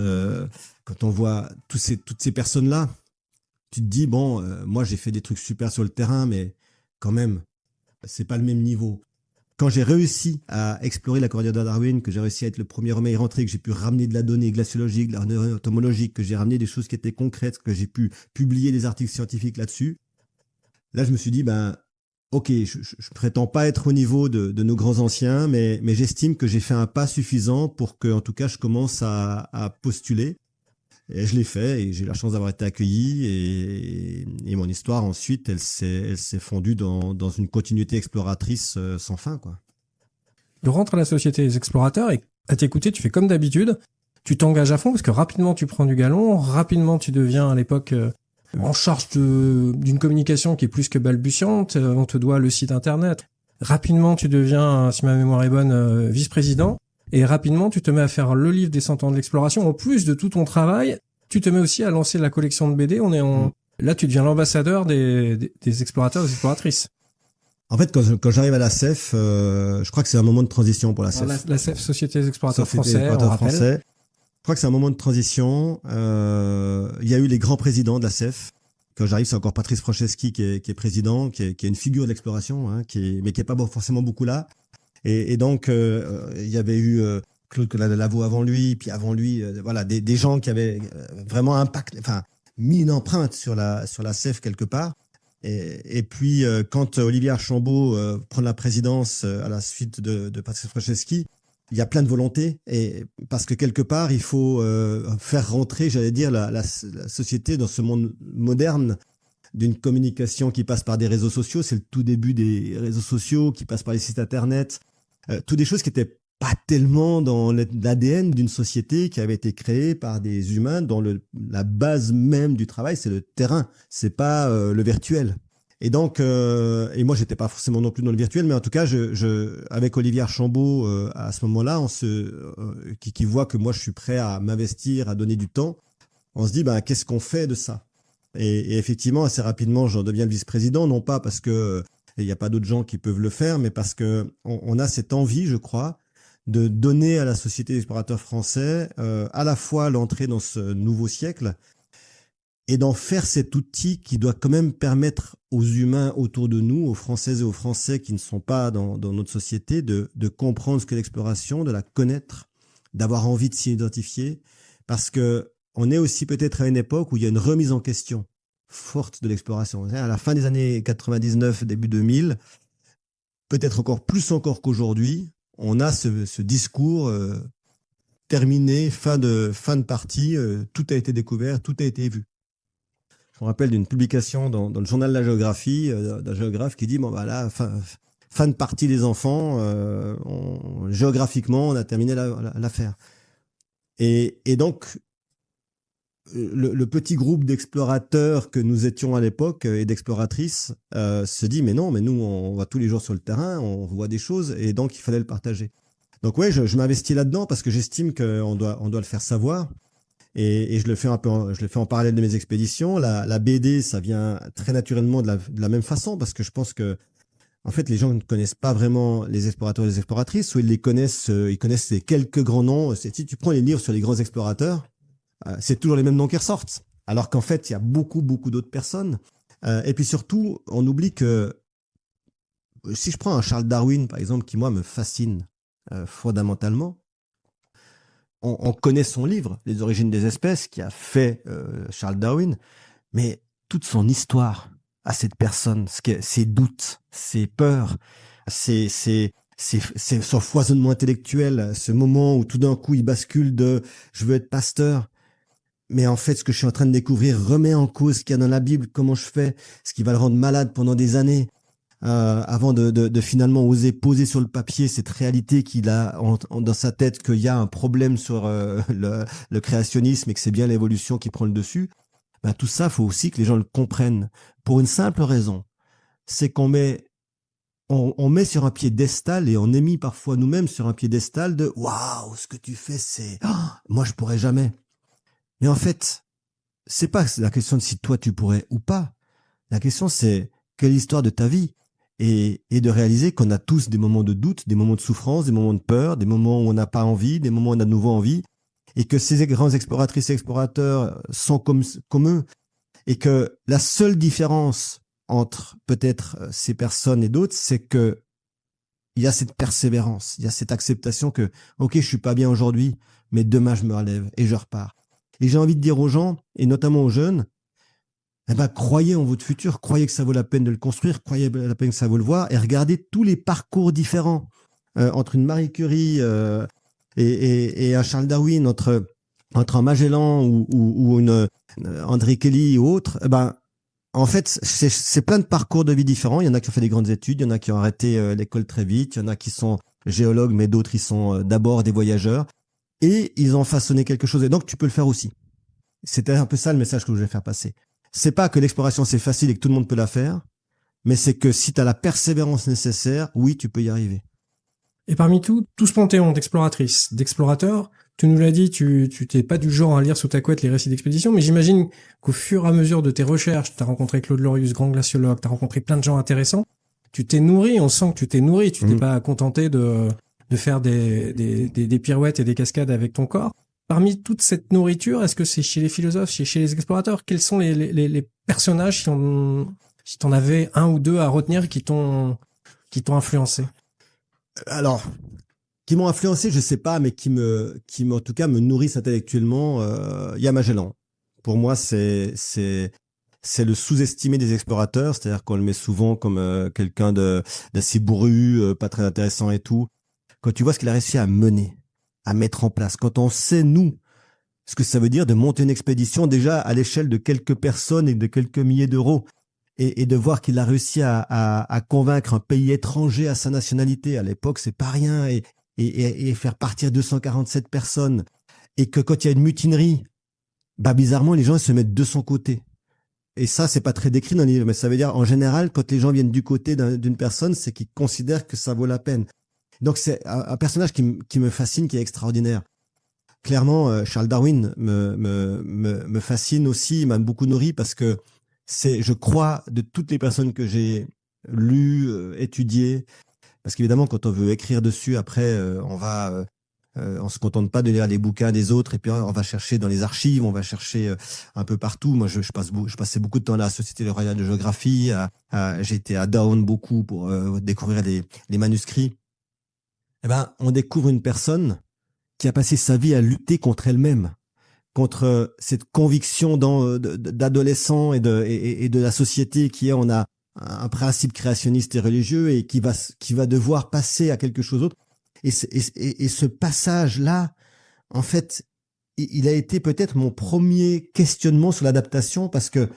quand on voit toutes ces personnes-là, tu te dis, bon, moi j'ai fait des trucs super sur le terrain, mais quand même, c'est pas le même niveau. Quand j'ai réussi à explorer la Cordillère de Darwin, que j'ai réussi à être le premier homme à y rentrer, que j'ai pu ramener de la donnée glaciologique, de la donnée entomologique, que j'ai ramené des choses qui étaient concrètes, que j'ai pu publier des articles scientifiques là-dessus, là je me suis dit, ben, ok, je prétends pas être au niveau de nos grands anciens, mais j'estime que j'ai fait un pas suffisant pour que, en tout cas, je commence à postuler. Et je l'ai fait et j'ai eu la chance d'avoir été accueilli et mon histoire ensuite elle s'est fondue dans une continuité exploratrice sans fin quoi. Tu rentres à la Société des Explorateurs et à t'écouter tu fais comme d'habitude, tu t'engages à fond parce que rapidement tu prends du galon, rapidement tu deviens à l'époque en charge d'une communication qui est plus que balbutiante, on te doit le site internet, rapidement tu deviens, si ma mémoire est bonne, vice-président. Et rapidement, tu te mets à faire le livre des 100 ans de l'exploration. En plus de tout ton travail, tu te mets aussi à lancer la collection de BD. Là, tu deviens l'ambassadeur des explorateurs, des exploratrices. En fait, quand j'arrive à la CEF, je crois que c'est un moment de transition pour la CEF. La CEF, Société des Explorateurs Français, on rappelle. Je crois que c'est un moment de transition. Il y a eu les grands présidents de la CEF. Quand j'arrive, c'est encore Patrice Franceschi qui est président, qui est une figure de l'exploration, hein, mais qui est pas forcément beaucoup là. Et donc, il y avait eu Claude Lavaux avant lui, puis avant lui, voilà, des gens qui avaient vraiment impact, enfin, mis une empreinte sur la SEF quelque part. Et puis, quand Olivier Archambault prend la présidence à la suite de Patrice Franceschi, il y a plein de volonté, et parce que quelque part, il faut faire rentrer, j'allais dire, la société dans ce monde moderne d'une communication qui passe par des réseaux sociaux. C'est le tout début des réseaux sociaux, qui passe par les sites internet, toutes des choses qui étaient pas tellement dans l'ADN d'une société qui avait été créée par des humains dont la base même du travail, c'est le terrain, c'est pas le virtuel. Et donc, et moi, j'étais pas forcément non plus dans le virtuel, mais en tout cas, avec Olivier Archambault, à ce moment-là, qui voit que moi, je suis prêt à m'investir, à donner du temps, on se dit, ben, qu'est-ce qu'on fait de ça? Et effectivement, assez rapidement, j'en deviens le vice-président, non pas parce que il n'y a pas d'autres gens qui peuvent le faire, mais parce que on a cette envie, je crois, de donner à la Société d'explorateurs français à la fois l'entrée dans ce nouveau siècle et d'en faire cet outil qui doit quand même permettre aux humains autour de nous, aux Françaises et aux Français qui ne sont pas dans notre société, de comprendre ce qu'est l'exploration, de la connaître, d'avoir envie de s'y identifier, parce que on est aussi peut-être à une époque où il y a une remise en question forte de l'exploration. À la fin des années 99, début 2000, peut-être plus encore qu'aujourd'hui, on a ce discours terminé, fin de partie, tout a été découvert, tout a été vu. Je me rappelle d'une publication dans le journal de la géographie, d'un géographe qui dit, bon, bah là, fin de partie des enfants, géographiquement, on a terminé l'affaire. Et donc, le petit groupe d'explorateurs que nous étions à l'époque et d'exploratrices se dit, mais non, mais nous, on va tous les jours sur le terrain, on voit des choses, et donc il fallait le partager. Donc ouais, je m'investis là-dedans parce que j'estime qu'on doit le faire savoir. Et je le fais en parallèle de mes expéditions. La BD, ça vient très naturellement de la même façon, parce que je pense que, en fait, les gens ne connaissent pas vraiment les explorateurs et les exploratrices, ou ils connaissent les quelques grands noms. Si tu prends les livres sur les grands explorateurs, c'est toujours les mêmes noms qui ressortent. Alors qu'en fait, il y a beaucoup, beaucoup d'autres personnes. Et puis surtout, on oublie que, si je prends un Charles Darwin, par exemple, qui moi me fascine fondamentalement, on connaît son livre, Les origines des espèces, qui a fait Charles Darwin, mais toute son histoire à cette personne, ses doutes, ses peurs, son foisonnement intellectuel, ce moment où tout d'un coup il bascule de « je veux être pasteur », mais en fait ce que je suis en train de découvrir remet en cause ce qu'il y a dans la Bible, comment je fais, ce qui va le rendre malade pendant des années. Avant de finalement oser poser sur le papier cette réalité qu'il a dans sa tête, qu'il y a un problème sur le créationnisme et que c'est bien l'évolution qui prend le dessus, ben, tout ça, faut aussi que les gens le comprennent. Pour une simple raison, c'est qu'on met sur un piédestal, et on est mis parfois nous-mêmes sur un piédestal de « Waouh, ce que tu fais, c'est... moi, je pourrais jamais ». Mais en fait, c'est pas la question de si toi, tu pourrais ou pas. La question, c'est quelle est l'histoire de ta vie ? Et de réaliser qu'on a tous des moments de doute, des moments de souffrance, des moments de peur, des moments où on n'a pas envie, des moments où on a de nouveau envie, et que ces grands exploratrices et explorateurs sont comme eux, et que la seule différence entre peut-être ces personnes et d'autres, c'est que il y a cette persévérance, il y a cette acceptation que ok, je suis pas bien aujourd'hui, mais demain je me relève et je repars. Et j'ai envie de dire aux gens, et notamment aux jeunes, eh ben, croyez en votre futur, croyez que ça vaut la peine de le construire, croyez la peine que ça vaut le voir, et regardez tous les parcours différents entre une Marie Curie et un Charles Darwin, entre un Magellan ou une André Kelly ou autre. Eh ben, en fait, c'est plein de parcours de vie différents. Il y en a qui ont fait des grandes études, il y en a qui ont arrêté l'école très vite, il y en a qui sont géologues, mais d'autres ils sont d'abord des voyageurs, et ils ont façonné quelque chose. Et donc tu peux le faire aussi. C'était un peu ça le message que je voulais faire passer. C'est pas que l'exploration c'est facile et que tout le monde peut la faire, mais c'est que si tu as la persévérance nécessaire, oui, tu peux y arriver. Et parmi tout ce panthéon d'exploratrices, d'explorateurs, tu nous l'as dit, tu t'es pas du genre à lire sous ta couette les récits d'expédition, mais j'imagine qu'au fur et à mesure de tes recherches, tu as rencontré Claude Lorius, grand glaciologue, tu as rencontré plein de gens intéressants, tu t'es nourri, on sent que tu t'es nourri, tu t'es pas contenté de faire des pirouettes et des cascades avec ton corps. Parmi toute cette nourriture, est-ce que c'est chez les philosophes, chez les explorateurs, quels sont les personnages si t'en avais un ou deux à retenir qui t'ont influencé? Alors, qui m'ont influencé, je sais pas, mais qui en tout cas me nourrissent intellectuellement. Il y a Magellan, Pour moi, c'est le sous-estimé des explorateurs, c'est-à-dire qu'on le met souvent comme quelqu'un d'assez bourru, pas très intéressant et tout. Quand tu vois ce qu'il a réussi à mener, à mettre en place, quand on sait, nous, ce que ça veut dire de monter une expédition déjà à l'échelle de quelques personnes et de quelques milliers d'euros, et de voir qu'il a réussi à convaincre un pays étranger à sa nationalité, à l'époque, c'est pas rien, et faire partir 247 personnes, et que quand il y a une mutinerie, bah bizarrement, les gens ils se mettent de son côté. Et ça, c'est pas très décrit dans le livre, mais ça veut dire, en général, quand les gens viennent du côté d'une personne, c'est qu'ils considèrent que ça vaut la peine. Donc c'est un personnage qui me fascine, qui est extraordinaire. Clairement, Charles Darwin me fascine aussi, il m'a beaucoup nourri parce que je crois, de toutes les personnes que j'ai lues, étudiées, parce qu'évidemment, quand on veut écrire dessus, après, on se contente pas de lire les bouquins des autres et puis on va chercher dans les archives, on va chercher un peu partout. Moi, je passais beaucoup de temps à la Société royale de géographie, j'ai été à Down beaucoup pour découvrir les manuscrits. Eh ben, on découvre une personne qui a passé sa vie à lutter contre elle-même, contre cette conviction d'adolescents et de la société qui est on a un principe créationniste et religieux et qui va devoir passer à quelque chose d'autre. Et ce passage-là, en fait, il a été peut-être mon premier questionnement sur l'adaptation parce que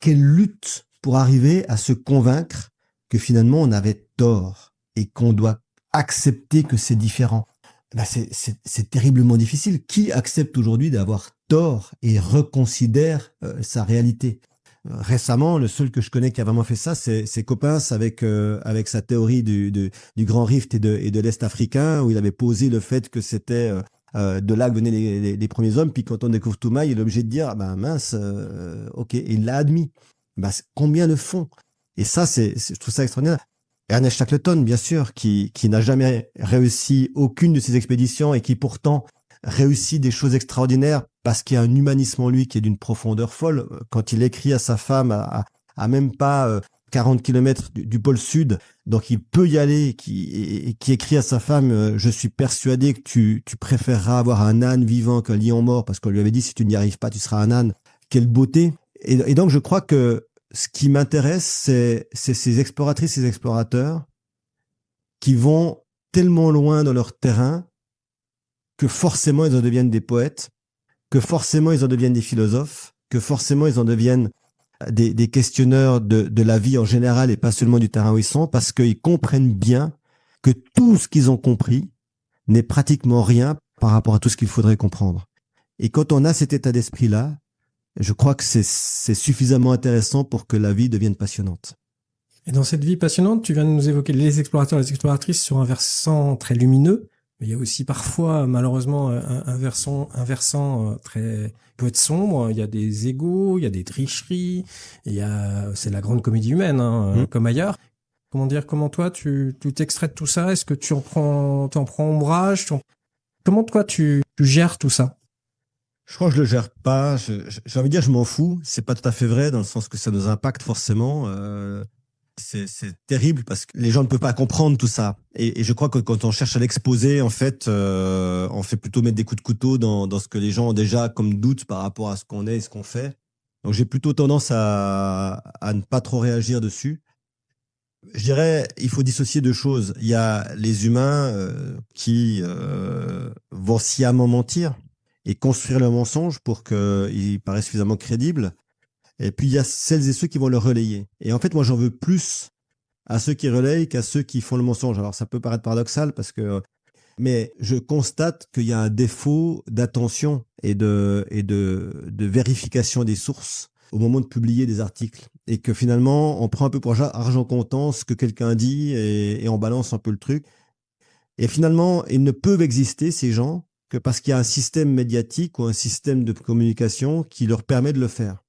quelle lutte pour arriver à se convaincre que finalement on avait tort et qu'on doit accepter que c'est différent. C'est terriblement difficile. Qui accepte aujourd'hui d'avoir tort et reconsidère sa réalité? Récemment, le seul que je connais qui a vraiment fait ça, c'est Coppens avec sa théorie du grand rift et de l'Est africain, où il avait posé le fait que c'était de là que venaient les premiers hommes. Puis quand on découvre Toumaï, il est obligé de dire mince, ok, et il l'a admis. Combien le font? Et ça, je trouve ça extraordinaire. Ernest Shackleton, bien sûr, qui n'a jamais réussi aucune de ses expéditions et qui pourtant réussit des choses extraordinaires parce qu'il y a un humanisme en lui qui est d'une profondeur folle. Quand il écrit à sa femme à même pas 40 kilomètres du pôle sud, donc il peut y aller, qui écrit à sa femme je suis persuadé que tu préféreras avoir un âne vivant qu'un lion mort, parce qu'on lui avait dit si tu n'y arrives pas, tu seras un âne. Quelle beauté! Et donc je crois que ce qui m'intéresse, c'est ces exploratrices et ces explorateurs qui vont tellement loin dans leur terrain que forcément ils en deviennent des poètes, que forcément ils en deviennent des philosophes, que forcément ils en deviennent des questionneurs de la vie en général et pas seulement du terrain où ils sont, parce qu'ils comprennent bien que tout ce qu'ils ont compris n'est pratiquement rien par rapport à tout ce qu'il faudrait comprendre. Et quand on a cet état d'esprit-là, je crois que c'est suffisamment intéressant pour que la vie devienne passionnante. Et dans cette vie passionnante, tu viens de nous évoquer les explorateurs et les exploratrices sur un versant très lumineux, mais il y a aussi parfois, malheureusement, un versant très peut être sombre. Il y a des égos, il y a des tricheries, c'est la grande comédie humaine, comme ailleurs. Comment toi, tu t'extrais de tout ça? Est-ce que tu en prends ombrage? Comment toi, tu gères tout ça? Je crois que je le gère pas. J'ai envie de dire, je m'en fous. C'est pas tout à fait vrai dans le sens que ça nous impacte forcément. C'est terrible parce que les gens ne peuvent pas comprendre tout ça. Et je crois que quand on cherche à l'exposer, en fait, on fait plutôt mettre des coups de couteau dans ce que les gens ont déjà comme doute par rapport à ce qu'on est et ce qu'on fait. Donc j'ai plutôt tendance à ne pas trop réagir dessus. Je dirais, il faut dissocier deux choses. Il y a les humains qui vont sciemment mentir et construire le mensonge pour qu'il paraisse suffisamment crédible. Et puis, il y a celles et ceux qui vont le relayer. Et en fait, moi, j'en veux plus à ceux qui relayent qu'à ceux qui font le mensonge. Alors, ça peut paraître paradoxal mais je constate qu'il y a un défaut d'attention et de vérification des sources au moment de publier des articles. Et que finalement, on prend un peu pour argent comptant ce que quelqu'un dit et on balance un peu le truc. Et finalement, ils ne peuvent exister, ces gens, que parce qu'il y a un système médiatique ou un système de communication qui leur permet de le faire.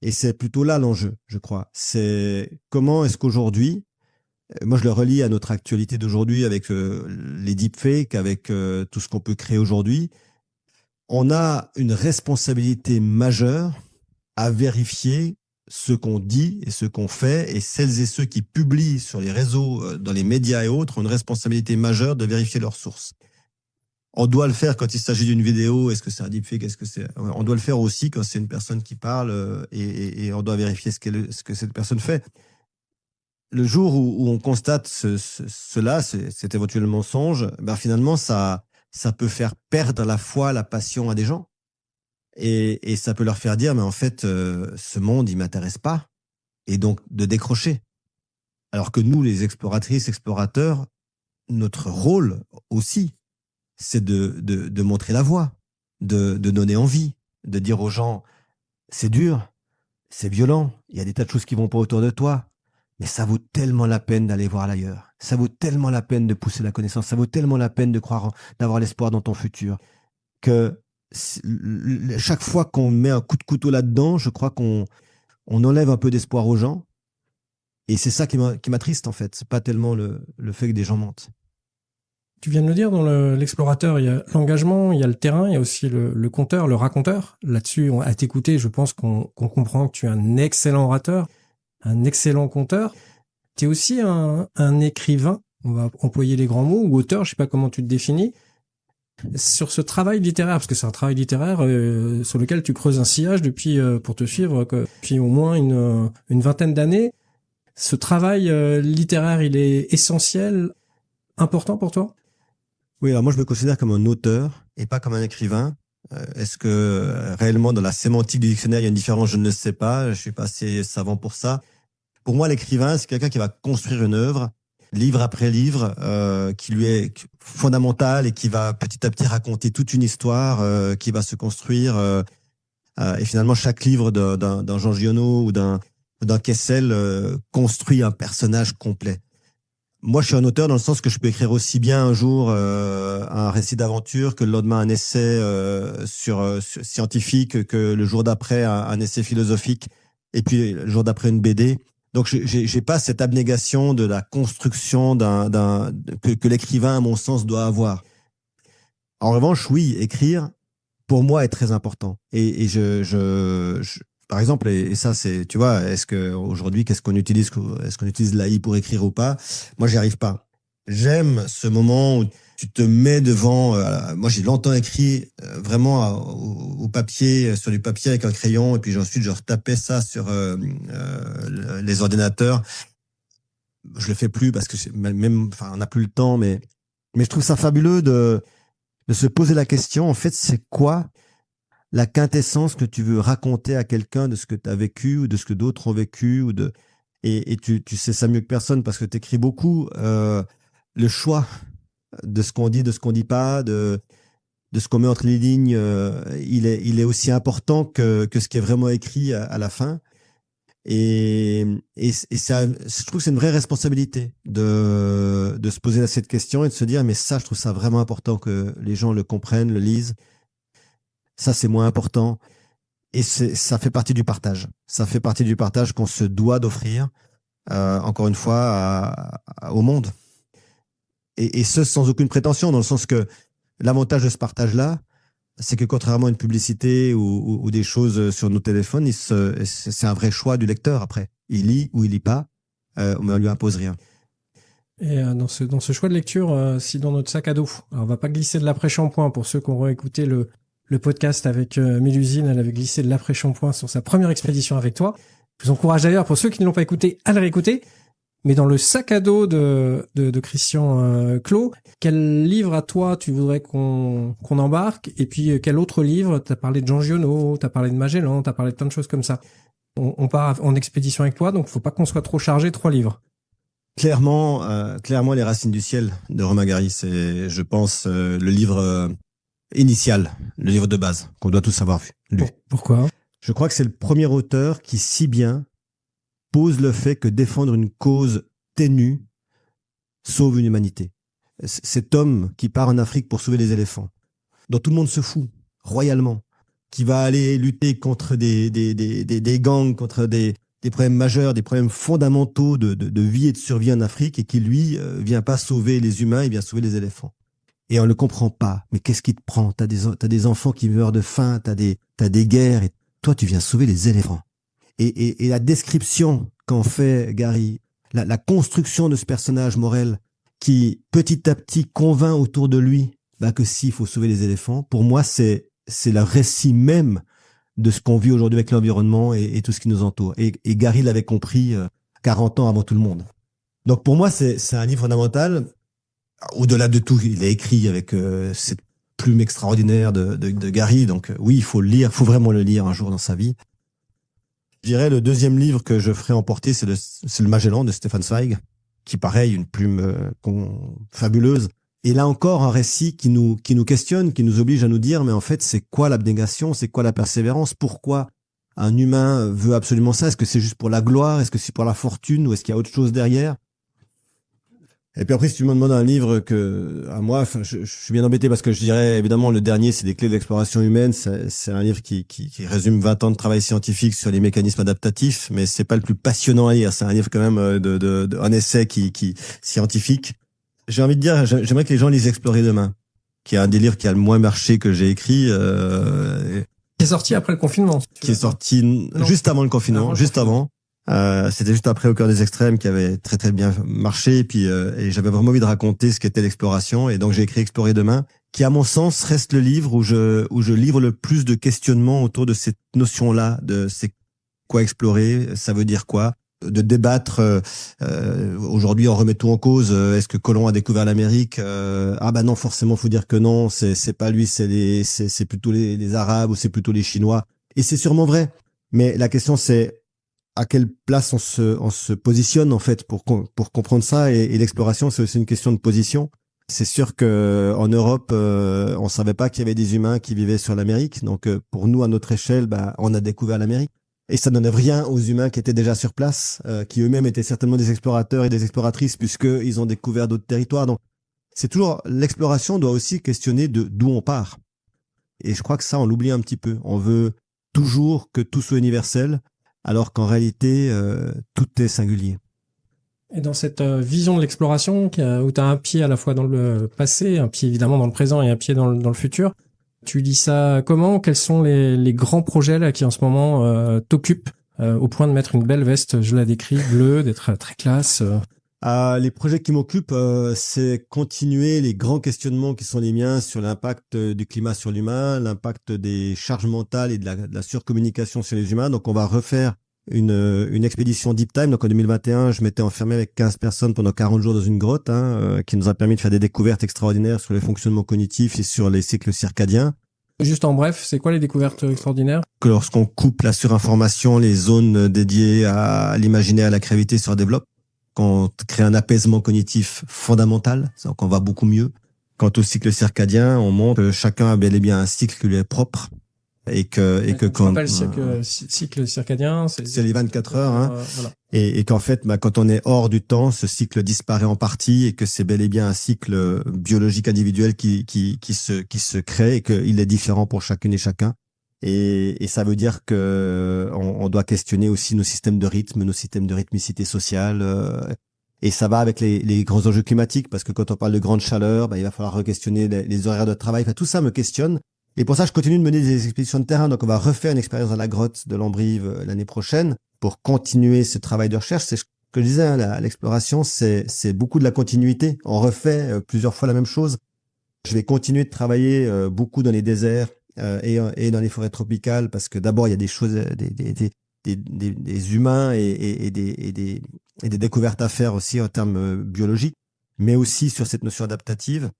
Et c'est plutôt là l'enjeu, je crois. C'est comment est-ce qu'aujourd'hui, moi je le relie à notre actualité d'aujourd'hui avec les deepfakes, avec tout ce qu'on peut créer aujourd'hui, on a une responsabilité majeure à vérifier ce qu'on dit et ce qu'on fait, et celles et ceux qui publient sur les réseaux, dans les médias et autres, ont une responsabilité majeure de vérifier leurs sources. On doit le faire quand il s'agit d'une vidéo. Est-ce que c'est un deepfake? Est-ce que c'est... On doit le faire aussi quand c'est une personne qui parle et on doit vérifier ce que cette personne fait. Le jour où on constate cela, cet éventuel mensonge, ben finalement, ça peut faire perdre la foi, la passion à des gens. Et ça peut leur faire dire, mais en fait, ce monde, il m'intéresse pas. Et donc, de décrocher. Alors que nous, les exploratrices, explorateurs, notre rôle aussi, c'est de montrer la voie, de donner envie, de dire aux gens, c'est dur, c'est violent, il y a des tas de choses qui vont pas autour de toi, mais ça vaut tellement la peine d'aller voir l'ailleurs. Ça vaut tellement la peine de pousser la connaissance, ça vaut tellement la peine de croire, d'avoir l'espoir dans ton futur, que chaque fois qu'on met un coup de couteau là-dedans, je crois qu'on enlève un peu d'espoir aux gens. Et c'est ça qui m'attriste, en fait. C'est pas tellement le fait que des gens mentent. Tu viens de le dire, dans l'explorateur, il y a l'engagement, il y a le terrain, il y a aussi le conteur, le raconteur. Là-dessus, à t'écouter, je pense qu'on comprend que tu es un excellent orateur, un excellent conteur. Tu es aussi un écrivain, on va employer les grands mots, ou auteur, je sais pas comment tu te définis. Sur ce travail littéraire, parce que c'est un travail littéraire sur lequel tu creuses un sillage depuis, pour te suivre, depuis au moins une vingtaine d'années. Ce travail littéraire, il est essentiel, important pour toi? Oui, alors moi je me considère comme un auteur et pas comme un écrivain. Est-ce que réellement dans la sémantique du dictionnaire il y a une différence? Je ne le sais pas, je suis pas assez savant pour ça. Pour moi, l'écrivain, c'est quelqu'un qui va construire une œuvre, livre après livre, qui lui est fondamental et qui va petit à petit raconter toute une histoire qui va se construire. Et finalement, chaque livre d'un Jean Giono ou d'un Kessel construit un personnage complet. Moi, je suis un auteur dans le sens que je peux écrire aussi bien un jour un récit d'aventure que le lendemain un essai sur scientifique, que le jour d'après un essai philosophique, et puis le jour d'après une BD. Donc, j'ai pas cette abnégation de la construction que l'écrivain, à mon sens, doit avoir. En revanche, oui, écrire, pour moi, est très important. Et par exemple, et ça, c'est, tu vois, est-ce que aujourd'hui, est-ce qu'on utilise l'AI pour écrire ou pas? Moi, j'y arrive pas. J'aime ce moment où tu te mets devant. Moi, j'ai longtemps écrit vraiment au papier, sur du papier avec un crayon, et puis ensuite je retapais ça sur les ordinateurs. Je le fais plus parce que enfin, on n'a plus le temps, mais je trouve ça fabuleux de se poser la question. En fait, c'est quoi la quintessence que tu veux raconter à quelqu'un de ce que tu as vécu ou de ce que d'autres ont vécu et tu sais ça mieux que personne parce que tu écris beaucoup. Le choix de ce qu'on dit, de ce qu'on dit pas, de ce qu'on met entre les lignes, il est aussi important que ce qui est vraiment écrit à la fin. Et ça, je trouve que c'est une vraie responsabilité de se poser cette question et de se dire mais ça, je trouve ça vraiment important que les gens le comprennent, le lisent. Ça, c'est moins important. Et ça fait partie du partage. Ça fait partie du partage qu'on se doit d'offrir, encore une fois, au monde. Et ce, sans aucune prétention, dans le sens que l'avantage de ce partage-là, c'est que contrairement à une publicité ou des choses sur nos téléphones, c'est un vrai choix du lecteur après. Il lit ou il lit pas, mais on lui impose rien. Et dans ce choix de lecture, si dans notre sac à dos, alors on va pas glisser de l'après-shampoing pour ceux qui auront écouté le podcast avec Mélusine, elle avait glissé de l'après-shampoing sur sa première expédition avec toi. Je vous encourage d'ailleurs, pour ceux qui ne l'ont pas écouté, à le réécouter. Mais dans le sac à dos de Christian Clot, quel livre à toi tu voudrais qu'on embarque? Et puis quel autre livre? T'as parlé de Jean Giono, t'as parlé de Magellan, t'as parlé de plein de choses comme ça. On part en expédition avec toi, donc faut pas qu'on soit trop chargé. 3 livres. Clairement, Les Racines du ciel de Romain Gary, c'est, je pense, le livre initial, le livre de base qu'on doit tous avoir lu. Pourquoi? Je crois que c'est le premier auteur qui si bien pose le fait que défendre une cause ténue sauve une humanité. Cet homme qui part en Afrique pour sauver les éléphants, dont tout le monde se fout royalement, qui va aller lutter contre des gangs, contre des problèmes majeurs, des problèmes fondamentaux de vie et de survie en Afrique, et qui lui vient pas sauver les humains, il vient sauver les éléphants. Et on le comprend pas. Mais qu'est-ce qui te prend? T'as des enfants qui meurent de faim, t'as des guerres, et toi tu viens sauver les éléphants. Et la description qu'en fait Gary, la construction de ce personnage Morel, qui petit à petit convainc autour de lui que si, il faut sauver les éléphants. Pour moi, c'est le récit même de ce qu'on vit aujourd'hui avec l'environnement et tout ce qui nous entoure. Et Gary l'avait compris 40 ans avant tout le monde. Donc pour moi, c'est un livre fondamental. Au-delà de tout, il est écrit avec cette plume extraordinaire de Gary. Donc oui, il faut le lire, il faut vraiment le lire un jour dans sa vie. Je dirais le deuxième livre que je ferai emporter, c'est le Magellan de Stefan Zweig, qui pareil, une plume fabuleuse. Et là encore, un récit qui nous questionne, qui nous oblige à nous dire, mais en fait, c'est quoi l'abnégation, c'est quoi la persévérance, pourquoi un humain veut absolument ça? Est-ce que c'est juste pour la gloire? Est-ce que c'est pour la fortune? Ou est-ce qu'il y a autre chose derrière? Et puis après, si tu me demandes un livre à moi, enfin, je suis bien embêté parce que je dirais, évidemment, le dernier, c'est des clés de l'exploration humaine. C'est un livre qui résume 20 ans de travail scientifique sur les mécanismes adaptatifs, mais c'est pas le plus passionnant à lire. C'est un livre quand même un essai scientifique. J'ai envie de dire, j'aimerais que les gens lisent Explorer demain, qui est un des livres qui a le moins marché que j'ai écrit. Qui est sorti après le confinement. Qui est sorti juste avant le confinement, juste avant. C'était juste après Au cœur des extrêmes qui avait très très bien marché. Et puis et j'avais vraiment envie de raconter ce qu'était l'exploration. Et donc j'ai écrit Explorer demain, qui à mon sens reste le livre où je livre le plus de questionnements autour de cette notion-là, de c'est quoi explorer, ça veut dire quoi. De débattre aujourd'hui on remet tout en cause. Est-ce que Colomb a découvert l'Amérique? Non, forcément faut dire que non, c'est pas lui, c'est plutôt les Arabes ou c'est plutôt les Chinois, et c'est sûrement vrai, mais la question c'est à quelle place on se positionne en fait pour comprendre ça, et l'exploration c'est aussi une question de position. C'est sûr que en Europe on savait pas qu'il y avait des humains qui vivaient sur l'Amérique, donc pour nous à notre échelle on a découvert l'Amérique. Et ça n'enlève rien aux humains qui étaient déjà sur place, qui eux-mêmes étaient certainement des explorateurs et des exploratrices, puisqu'ils ont découvert d'autres territoires. Donc, c'est toujours, l'exploration doit aussi questionner d'où on part. Et je crois que ça, on l'oublie un petit peu. On veut toujours que tout soit universel, alors qu'en réalité, tout est singulier. Et dans cette vision de l'exploration, où tu as un pied à la fois dans le passé, un pied évidemment dans le présent et un pied dans le futur, tu lis ça comment? Quels sont les grands projets là qui en ce moment t'occupent au point de mettre une belle veste, je la décris, bleue, d'être très classe? Les projets qui m'occupent, c'est continuer les grands questionnements qui sont les miens sur l'impact du climat sur l'humain, l'impact des charges mentales et de la surcommunication sur les humains. Donc on va refaire une expédition Deep Time. Donc en 2021, je m'étais enfermé avec 15 personnes pendant 40 jours dans une grotte, qui nous a permis de faire des découvertes extraordinaires sur les fonctionnements cognitifs et sur les cycles circadiens. Juste en bref, c'est quoi les découvertes extraordinaires? Que lorsqu'on coupe la surinformation, les zones dédiées à l'imaginaire et à la créativité se redéveloppent. Quand on crée un apaisement cognitif fondamental, donc on va beaucoup mieux. Quant au cycle circadien, on montre que chacun a bel et bien un cycle qui lui est propre. Et que quand le cycle circadien, c'est les 24 heures, voilà. Et qu'en fait, quand on est hors du temps, ce cycle disparaît en partie, et que c'est bel et bien un cycle biologique individuel qui se crée, et qu'il est différent pour chacune et chacun. Et ça veut dire que on doit questionner aussi nos systèmes de rythme, nos systèmes de rythmicité sociale. Et ça va avec les grands enjeux climatiques, parce que quand on parle de grande chaleur, il va falloir re-questionner les horaires de travail. Enfin, tout ça me questionne. Et pour ça, je continue de mener des expéditions de terrain. Donc, on va refaire une expérience dans la grotte de l'Ambrive l'année prochaine pour continuer ce travail de recherche. C'est ce que je disais, l'exploration, c'est beaucoup de la continuité. On refait plusieurs fois la même chose. Je vais continuer de travailler beaucoup dans les déserts et dans les forêts tropicales, parce que d'abord, il y a des choses, des humains et des découvertes à faire aussi en termes biologiques, mais aussi sur cette notion adaptative.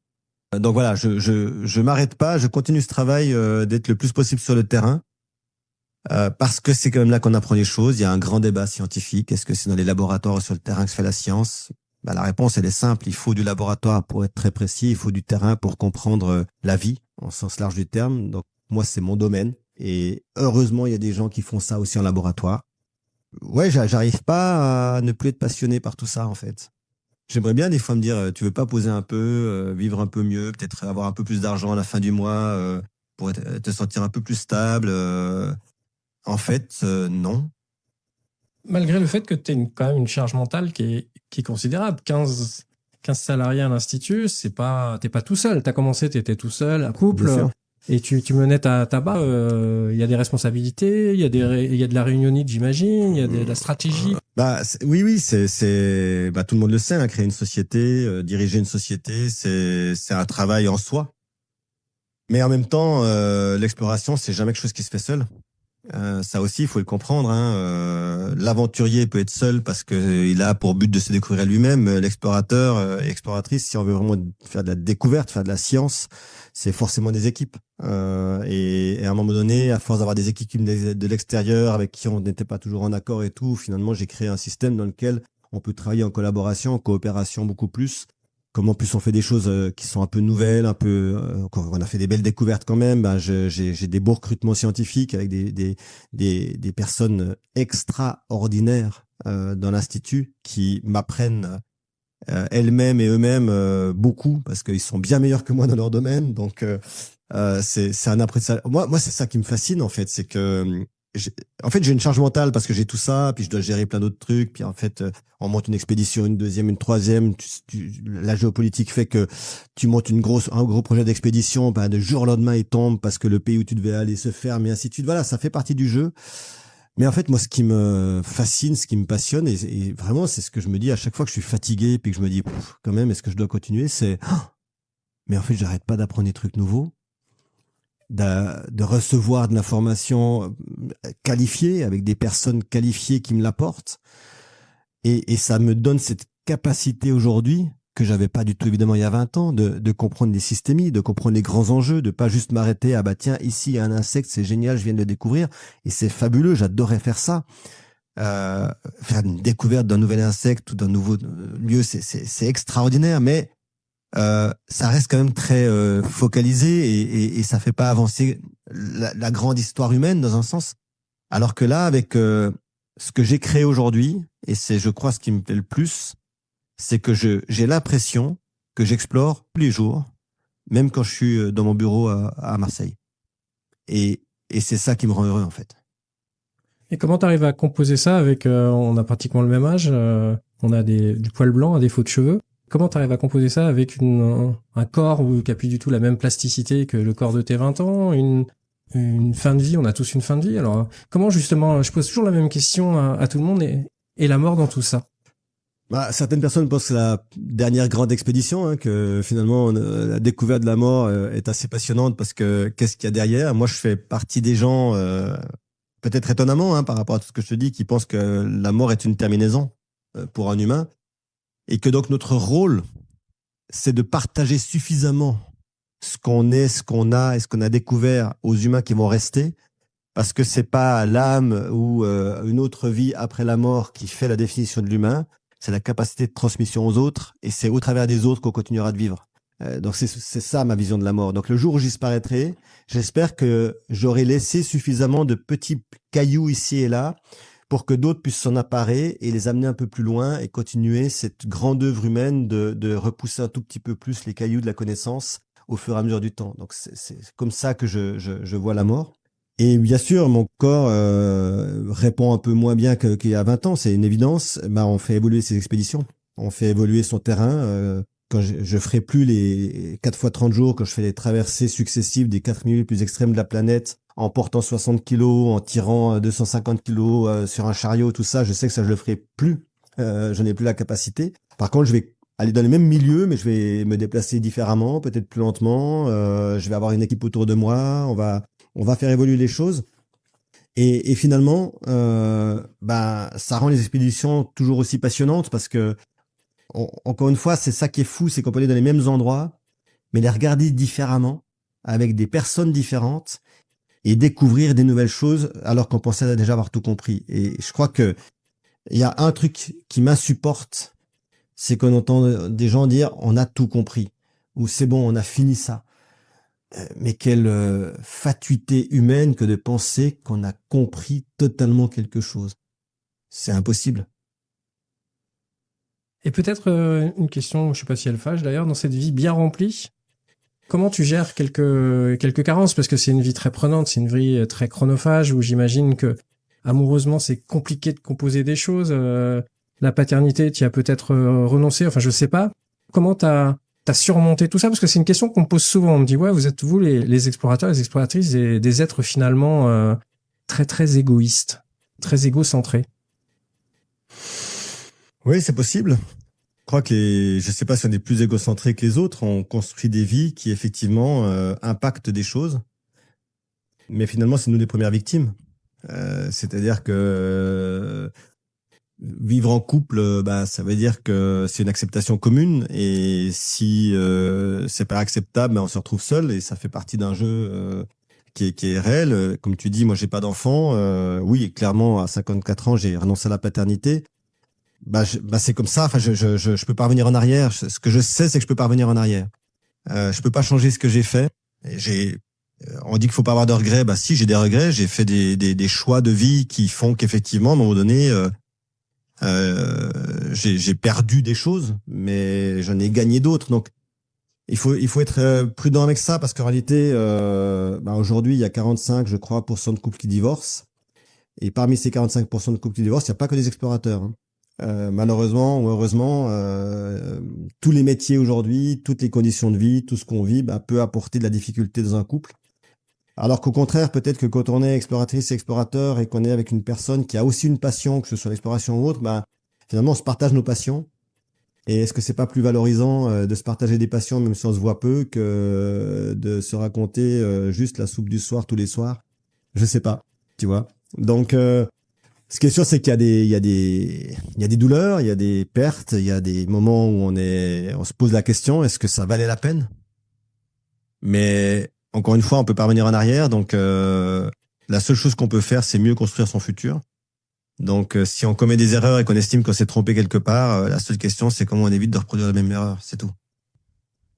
Donc voilà, je m'arrête pas, je continue ce travail d'être le plus possible sur le terrain, parce que c'est quand même là qu'on apprend les choses. Il y a un grand débat scientifique. Est-ce que c'est dans les laboratoires ou sur le terrain que se fait la science? La réponse, elle est simple. Il faut du laboratoire pour être très précis. Il faut du terrain pour comprendre la vie, en sens large du terme. Donc moi, c'est mon domaine. Et heureusement, il y a des gens qui font ça aussi en laboratoire. Ouais, j'arrive pas à ne plus être passionné par tout ça, en fait. J'aimerais bien des fois me dire, tu veux pas poser un peu, vivre un peu mieux, peut-être avoir un peu plus d'argent à la fin du mois pour te sentir un peu plus stable. En fait, non. Malgré le fait que tu aies quand même une charge mentale qui est considérable. 15 salariés à l'Institut, t'es pas tout seul. T'as commencé, t'étais tout seul, à couple. Et tu menais ta barre. Il y a des responsabilités, il y a de la réunionnite, j'imagine, il y a de la stratégie. Oui, c'est tout le monde le sait, créer une société, diriger une société, c'est un travail en soi. Mais en même temps, l'exploration, c'est jamais quelque chose qui se fait seul. Ça aussi, il faut le comprendre. L'aventurier peut être seul parce que il a pour but de se découvrir lui-même. L'explorateur et exploratrice, si on veut vraiment faire de la découverte, faire de la science, c'est forcément des équipes. Et à un moment donné, à force d'avoir des équipes de l'extérieur avec qui on n'était pas toujours en accord et tout, finalement, j'ai créé un système dans lequel on peut travailler en collaboration, en coopération beaucoup plus. Comme en plus on fait des choses qui sont un peu nouvelles, on a fait des belles découvertes quand même. J'ai des beaux recrutements scientifiques avec des personnes extraordinaires dans l'institut qui m'apprennent elles-mêmes et eux-mêmes beaucoup parce qu'ils sont bien meilleurs que moi dans leur domaine. Donc c'est un apprentissage. Moi c'est ça qui me fascine en fait, c'est que j'ai une charge mentale parce que j'ai tout ça, puis je dois gérer plein d'autres trucs, puis en fait, on monte une expédition, une deuxième, une troisième, la géopolitique fait que tu montes un gros projet d'expédition, de jour au lendemain, il tombe parce que le pays où tu devais aller se ferme et ainsi de suite. Voilà, ça fait partie du jeu. Mais en fait, moi, ce qui me fascine, ce qui me passionne, et vraiment, c'est ce que je me dis à chaque fois que je suis fatigué, puis que je me dis, quand même, est-ce que je dois continuer, c'est, mais en fait, j'arrête pas d'apprendre des trucs nouveaux. De recevoir de l'information qualifiée avec des personnes qualifiées qui me l'apportent et ça me donne cette capacité aujourd'hui que j'avais pas du tout évidemment il y a 20 ans de comprendre les systémies, de comprendre les grands enjeux, de pas juste m'arrêter à tiens ici il y a un insecte, c'est génial, je viens de le découvrir et c'est fabuleux, j'adorais faire ça. Faire une découverte d'un nouvel insecte ou d'un nouveau lieu, c'est extraordinaire, mais ça reste quand même très focalisé et ça fait pas avancer la grande histoire humaine dans un sens. Alors que là, avec ce que j'ai créé aujourd'hui, et c'est, je crois, ce qui me plaît le plus, c'est que j'ai l'impression que j'explore tous les jours, même quand je suis dans mon bureau à Marseille. Et c'est ça qui me rend heureux, en fait. Et comment t'arrives à composer ça avec, on a pratiquement le même âge, on a du poil blanc à défaut de cheveux. Comment t'arrives à composer ça avec un corps qui a plus du tout la même plasticité que le corps de tes 20 ans, une fin de vie, on a tous une fin de vie. Alors, comment justement, je pose toujours la même question à tout le monde et la mort dans tout ça? Certaines personnes pensent que c'est la dernière grande expédition, que finalement la découverte de la mort est assez passionnante parce que qu'est-ce qu'il y a derrière? Moi, je fais partie des gens, peut-être étonnamment par rapport à tout ce que je te dis, qui pensent que la mort est une terminaison pour un humain et que donc notre rôle, c'est de partager suffisamment ce qu'on est, ce qu'on a et ce qu'on a découvert aux humains qui vont rester, parce que c'est pas l'âme ou une autre vie après la mort qui fait la définition de l'humain, c'est la capacité de transmission aux autres, et c'est au travers des autres qu'on continuera de vivre. Donc c'est ça ma vision de la mort. Donc le jour où j'y disparaîtrai, j'espère que j'aurai laissé suffisamment de petits cailloux ici et là pour que d'autres puissent s'en emparer et les amener un peu plus loin et continuer cette grande œuvre humaine de repousser un tout petit peu plus les cailloux de la connaissance au fur et à mesure du temps. Donc c'est comme ça que je vois la mort. Et bien sûr, mon corps répond un peu moins bien qu'il y a 20 ans, c'est une évidence. On fait évoluer ses expéditions, on fait évoluer son terrain. Quand je ferai plus les 4 fois 30 jours, quand je fais les traversées successives des 4 milieux les plus extrêmes de la planète, en portant 60 kilos, en tirant 250 kilos sur un chariot, tout ça, je sais que ça je le ferai plus. Je n'ai plus la capacité. Par contre, je vais aller dans les mêmes milieux, mais je vais me déplacer différemment, peut-être plus lentement. Je vais avoir une équipe autour de moi. On va faire évoluer les choses. Et finalement, ça rend les expéditions toujours aussi passionnantes parce que, encore une fois, c'est ça qui est fou, c'est qu'on peut aller dans les mêmes endroits, mais les regarder différemment, avec des personnes différentes, et découvrir des nouvelles choses alors qu'on pensait déjà avoir tout compris. Et je crois que il y a un truc qui m'insupporte, c'est qu'on entend des gens dire on a tout compris ou c'est bon, on a fini ça. Mais quelle fatuité humaine que de penser qu'on a compris totalement quelque chose. C'est impossible. Et peut-être une question, je sais pas si elle fâche d'ailleurs, dans cette vie bien remplie, comment tu gères quelques carences? Parce que c'est une vie très prenante, c'est une vie très chronophage où j'imagine que amoureusement c'est compliqué de composer des choses. La paternité, tu y as peut-être renoncé, enfin je sais pas. Comment t'as surmonté tout ça? Parce que c'est une question qu'on me pose souvent. On me dit, ouais, vous êtes vous les explorateurs, les exploratrices, des êtres finalement très très égoïstes, très égocentrés. Oui, c'est possible. crois que je sais pas si on est plus égocentré que les autres, on construit des vies qui effectivement impactent des choses, mais finalement c'est nous les premières victimes. C'est-à-dire que vivre en couple, ça veut dire que c'est une acceptation commune, et si c'est pas acceptable, on se retrouve seul, et ça fait partie d'un jeu qui est réel. Comme tu dis, moi j'ai pas d'enfant. Oui, clairement à 54 ans j'ai renoncé à la paternité. C'est comme ça. Enfin, je peux pas revenir en arrière. Ce que je sais, c'est que je peux pas revenir en arrière. Je peux pas changer ce que j'ai fait. On dit qu'il faut pas avoir de regrets. Si, j'ai des regrets. J'ai fait des choix de vie qui font qu'effectivement, à un moment donné, j'ai perdu des choses, mais j'en ai gagné d'autres. Donc, il faut être prudent avec ça, parce qu'en réalité, aujourd'hui, il y a 45, je crois, % de couples qui divorcent. Et parmi ces 45% de couples qui divorcent, il n'y a pas que des explorateurs, hein. Malheureusement ou heureusement, tous les métiers aujourd'hui, toutes les conditions de vie, tout ce qu'on vit, peut apporter de la difficulté dans un couple. Alors qu'au contraire, peut-être que quand on est exploratrice et explorateur et qu'on est avec une personne qui a aussi une passion, que ce soit l'exploration ou autre, finalement on se partage nos passions. Et est-ce que c'est pas plus valorisant de se partager des passions même si on se voit peu, que de se raconter juste la soupe du soir tous les soirs? Je sais pas, tu vois. Donc ce qui est sûr, c'est qu'il y a des douleurs, il y a des pertes, il y a des moments où on se pose la question, est-ce que ça valait la peine? Mais encore une fois, on peut pas revenir en arrière, donc la seule chose qu'on peut faire, c'est mieux construire son futur. Donc si on commet des erreurs et qu'on estime qu'on s'est trompé quelque part, la seule question, c'est comment on évite de reproduire la même erreur, c'est tout.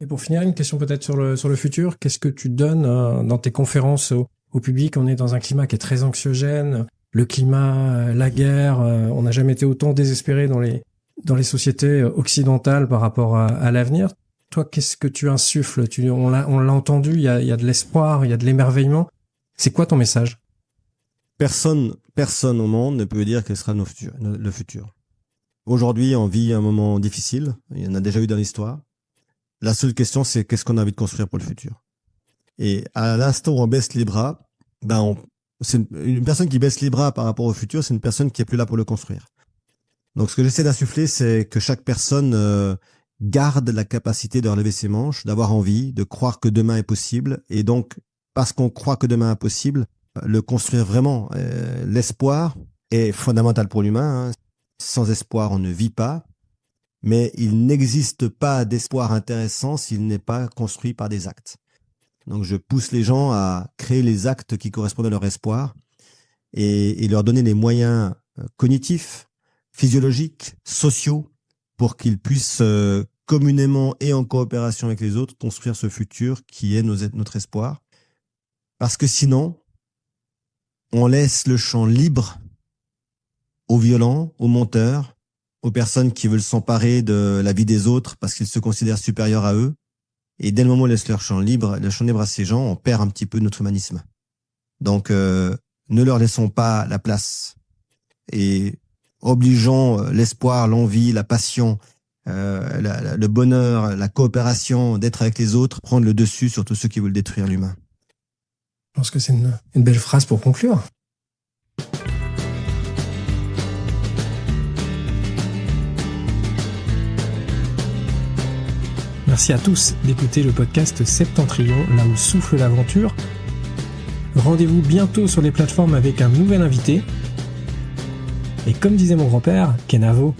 Et pour finir, une question peut-être sur le futur. Qu'est-ce que tu donnes dans tes conférences au public? On est dans un climat qui est très anxiogène. Le climat, la guerre, on n'a jamais été autant désespéré dans les sociétés occidentales par rapport à l'avenir. Toi, qu'est-ce que tu insuffles? On l'a entendu, il y a de l'espoir, il y a de l'émerveillement. C'est quoi ton message? Personne au monde ne peut dire quel sera le futur. Aujourd'hui, on vit un moment difficile. Il y en a déjà eu dans l'histoire. La seule question, c'est qu'est-ce qu'on a envie de construire pour le futur. Et à l'instant où on baisse les bras, c'est une personne qui baisse les bras par rapport au futur, c'est une personne qui est plus là pour le construire. Donc ce que j'essaie d'insuffler, c'est que chaque personne garde la capacité de relever ses manches, d'avoir envie, de croire que demain est possible, et donc parce qu'on croit que demain est possible, le construire vraiment. L'espoir est fondamental pour l'humain, hein. Sans espoir, on ne vit pas, mais il n'existe pas d'espoir intéressant s'il n'est pas construit par des actes. Donc je pousse les gens à créer les actes qui correspondent à leur espoir et leur donner les moyens cognitifs, physiologiques, sociaux, pour qu'ils puissent communément et en coopération avec les autres construire ce futur qui est notre espoir. Parce que sinon, on laisse le champ libre aux violents, aux menteurs, aux personnes qui veulent s'emparer de la vie des autres parce qu'ils se considèrent supérieurs à eux. Et dès le moment où on laisse le champ libre à ces gens, on perd un petit peu notre humanisme. Donc, ne leur laissons pas la place. Et obligeons l'espoir, l'envie, la passion, le bonheur, la coopération, d'être avec les autres, prendre le dessus sur tous ceux qui veulent détruire l'humain. Je pense que c'est une belle phrase pour conclure. Merci à tous d'écouter le podcast Septentrion, là où souffle l'aventure. Rendez-vous bientôt sur les plateformes avec un nouvel invité. Et comme disait mon grand-père, Kenavo.